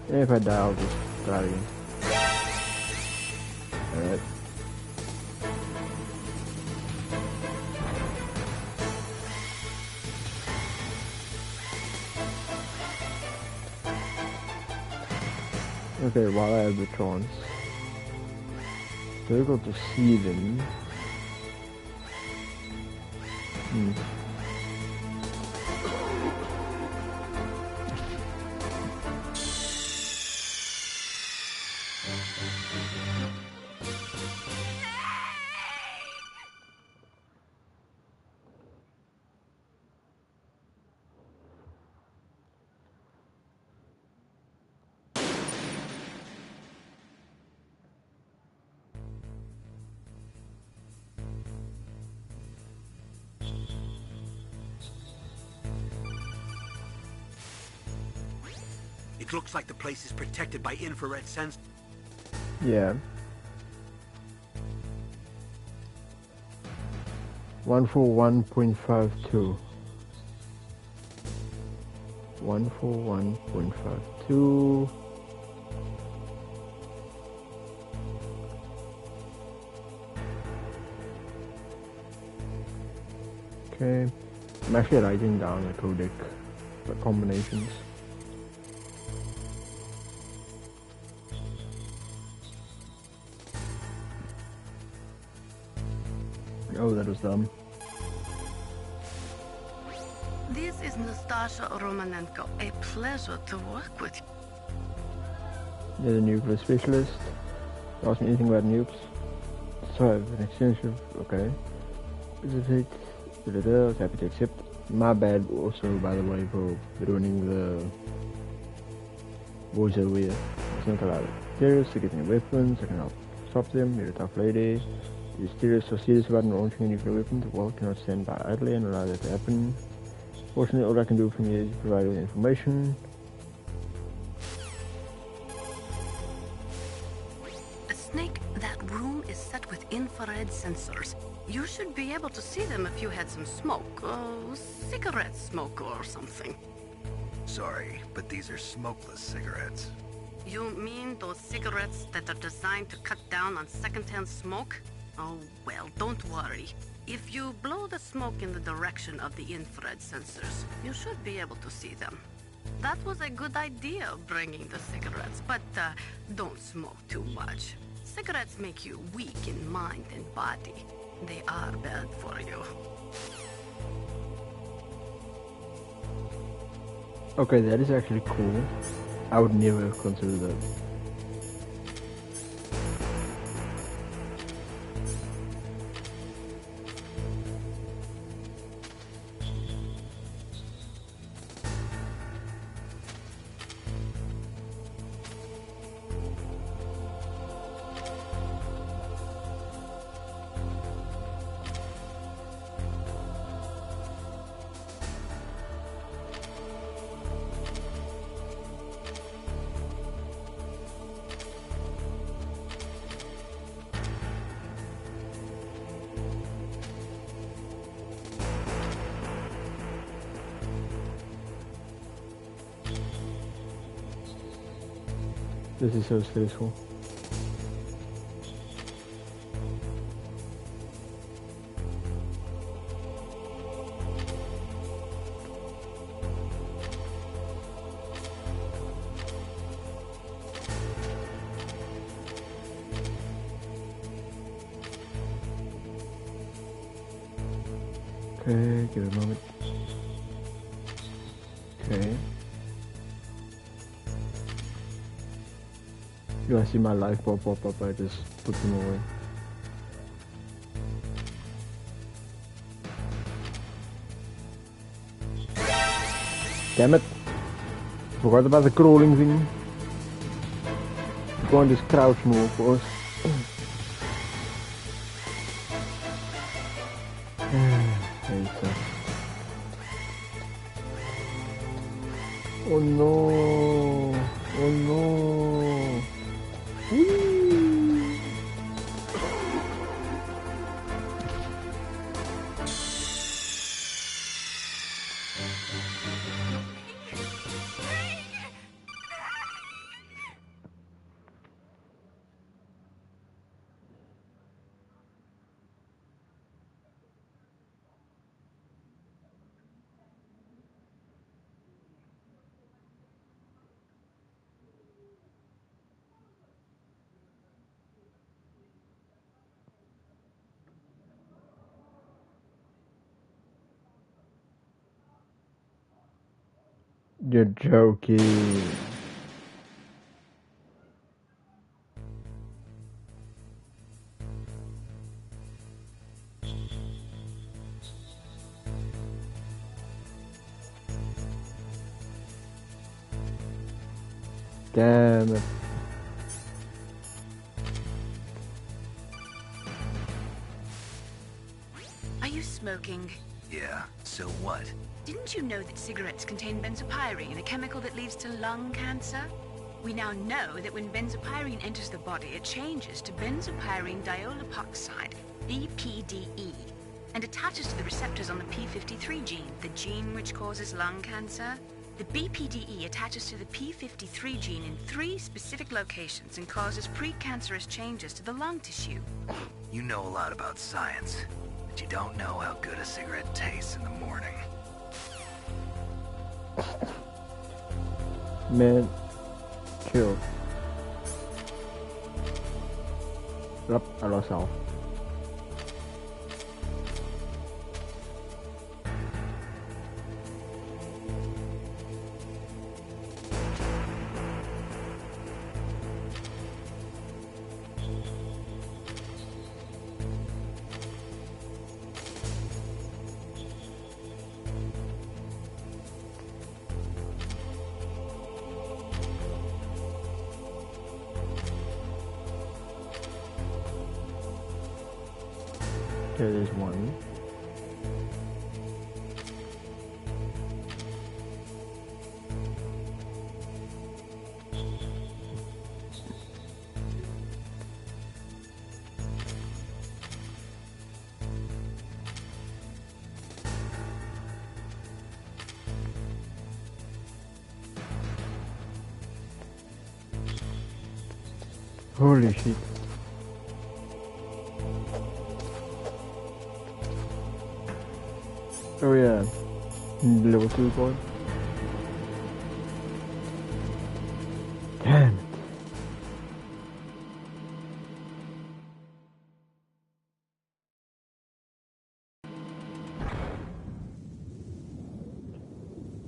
If I die, I'll just try again. Alright. Okay, while I have the trance, difficult to see them. It looks like the place is protected by infrared sensors. Yeah. 141.52. 141.52. Okay, I'm actually writing down the codec, the combinations. Oh, that was dumb. This is Nastasha Romanenko. A pleasure to work with you. You're the nuclear specialist. Ask me anything about nukes. So I have an extensive. Okay. Is it? I was happy to accept. My bad also, by the way, for ruining the voiceover here. It's not allowed. Terrorists to get any weapons. I can help stop them. You're a tough lady. These terrorists are serious about launching a nuclear weapon. The world cannot stand by idly and allow that to happen. Fortunately, all I can do from here is provide you with information. Snake, that room is set with infrared sensors. You should be able to see them if you had some smoke, cigarette smoke or something. Sorry, but these are smokeless cigarettes. You mean those cigarettes that are designed to cut down on secondhand smoke? Oh, well, don't worry. If you blow the smoke in the direction of the infrared sensors, you should be able to see them. That was a good idea, bringing the cigarettes, but don't smoke too much. Cigarettes make you weak in mind and body. They are bad for you. Okay, that is actually cool. I would never have considered that. This is so stressful. Okay, give it a moment. Okay. You want to see my life pop up, I just put them away. Damn it! Forgot about the crawling thing. Go on this crouch move, of course. Oh no! Oh no! Whee! You're joking. Damn it. Are you smoking? Yeah, so what? Didn't you know that cigarettes contain benzopyrene, a chemical that leads to lung cancer? We now know that when benzopyrene enters the body, it changes to benzopyrene diolipoxide, BPDE. and attaches to the receptors on the p53 gene, the gene which causes lung cancer. The BPDE attaches to the p53 gene in 3 specific locations and causes precancerous changes to the lung tissue. You know a lot about science, but you don't know how good a cigarette tastes in the morning. Man, chill. Yep, I lost health. Okay, there's one. Holy shit. Oh yeah, level 2 boy. Damn it.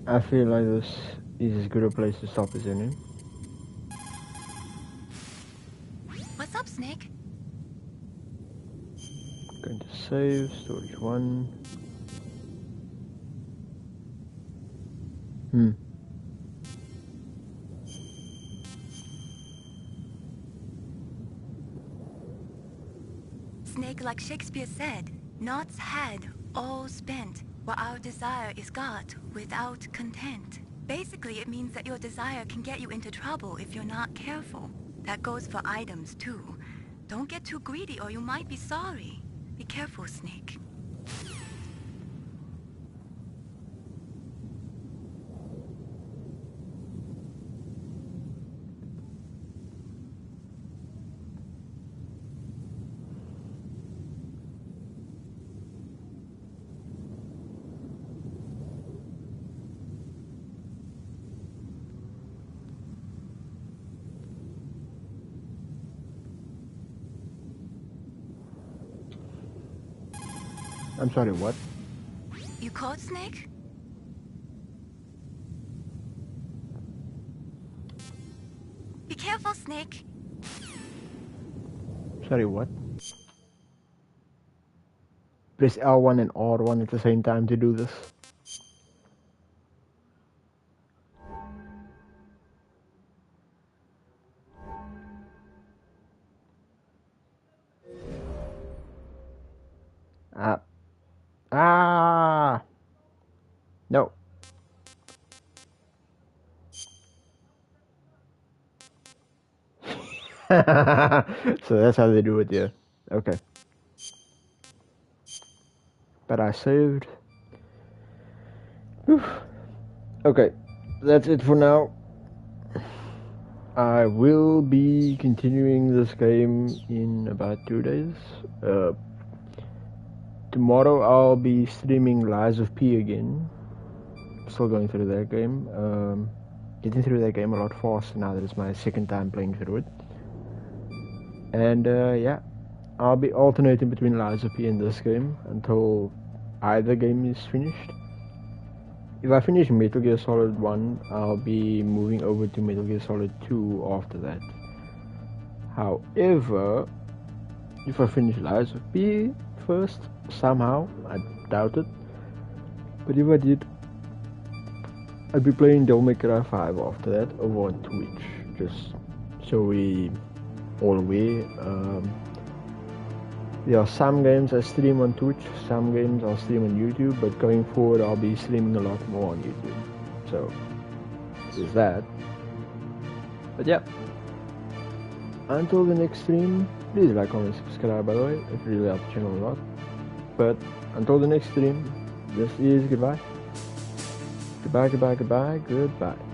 I feel like this is as good a place to stop as any. What's up, Snake? Going to save, storage 1. Snake, like Shakespeare said, naught's had, all spent, what our desire is got without content. Basically, it means that your desire can get you into trouble if you're not careful. That goes for items, too. Don't get too greedy or you might be sorry. Be careful, Snake. I'm sorry, what? You caught Snake? Be careful, Snake. Sorry, what? Press L1 and R1 at the same time to do this. No. So that's how they do it, yeah. Okay. But I saved. Whew. Okay, that's it for now. I will be continuing this game in about 2 days. Tomorrow I'll be streaming Lies of P again. Still going through that game. Getting through that game a lot faster now that it's my second time playing through it. And yeah, I'll be alternating between Lies of P and this game until either game is finished. If I finish Metal Gear Solid 1, I'll be moving over to Metal Gear Solid 2 after that. However, if I finish Lies of P first, somehow, I doubt it, but if I did, I'd be playing Devil May Cry 5 after that over on Twitch, just so we all aware. There are some games I stream on Twitch, some games I'll stream on YouTube, but going forward I'll be streaming a lot more on YouTube. So, there's that. But yeah, until the next stream, please like, comment, subscribe by the way, it really helps the channel a lot. But until the next stream, this is goodbye. Goodbye, goodbye, goodbye, goodbye.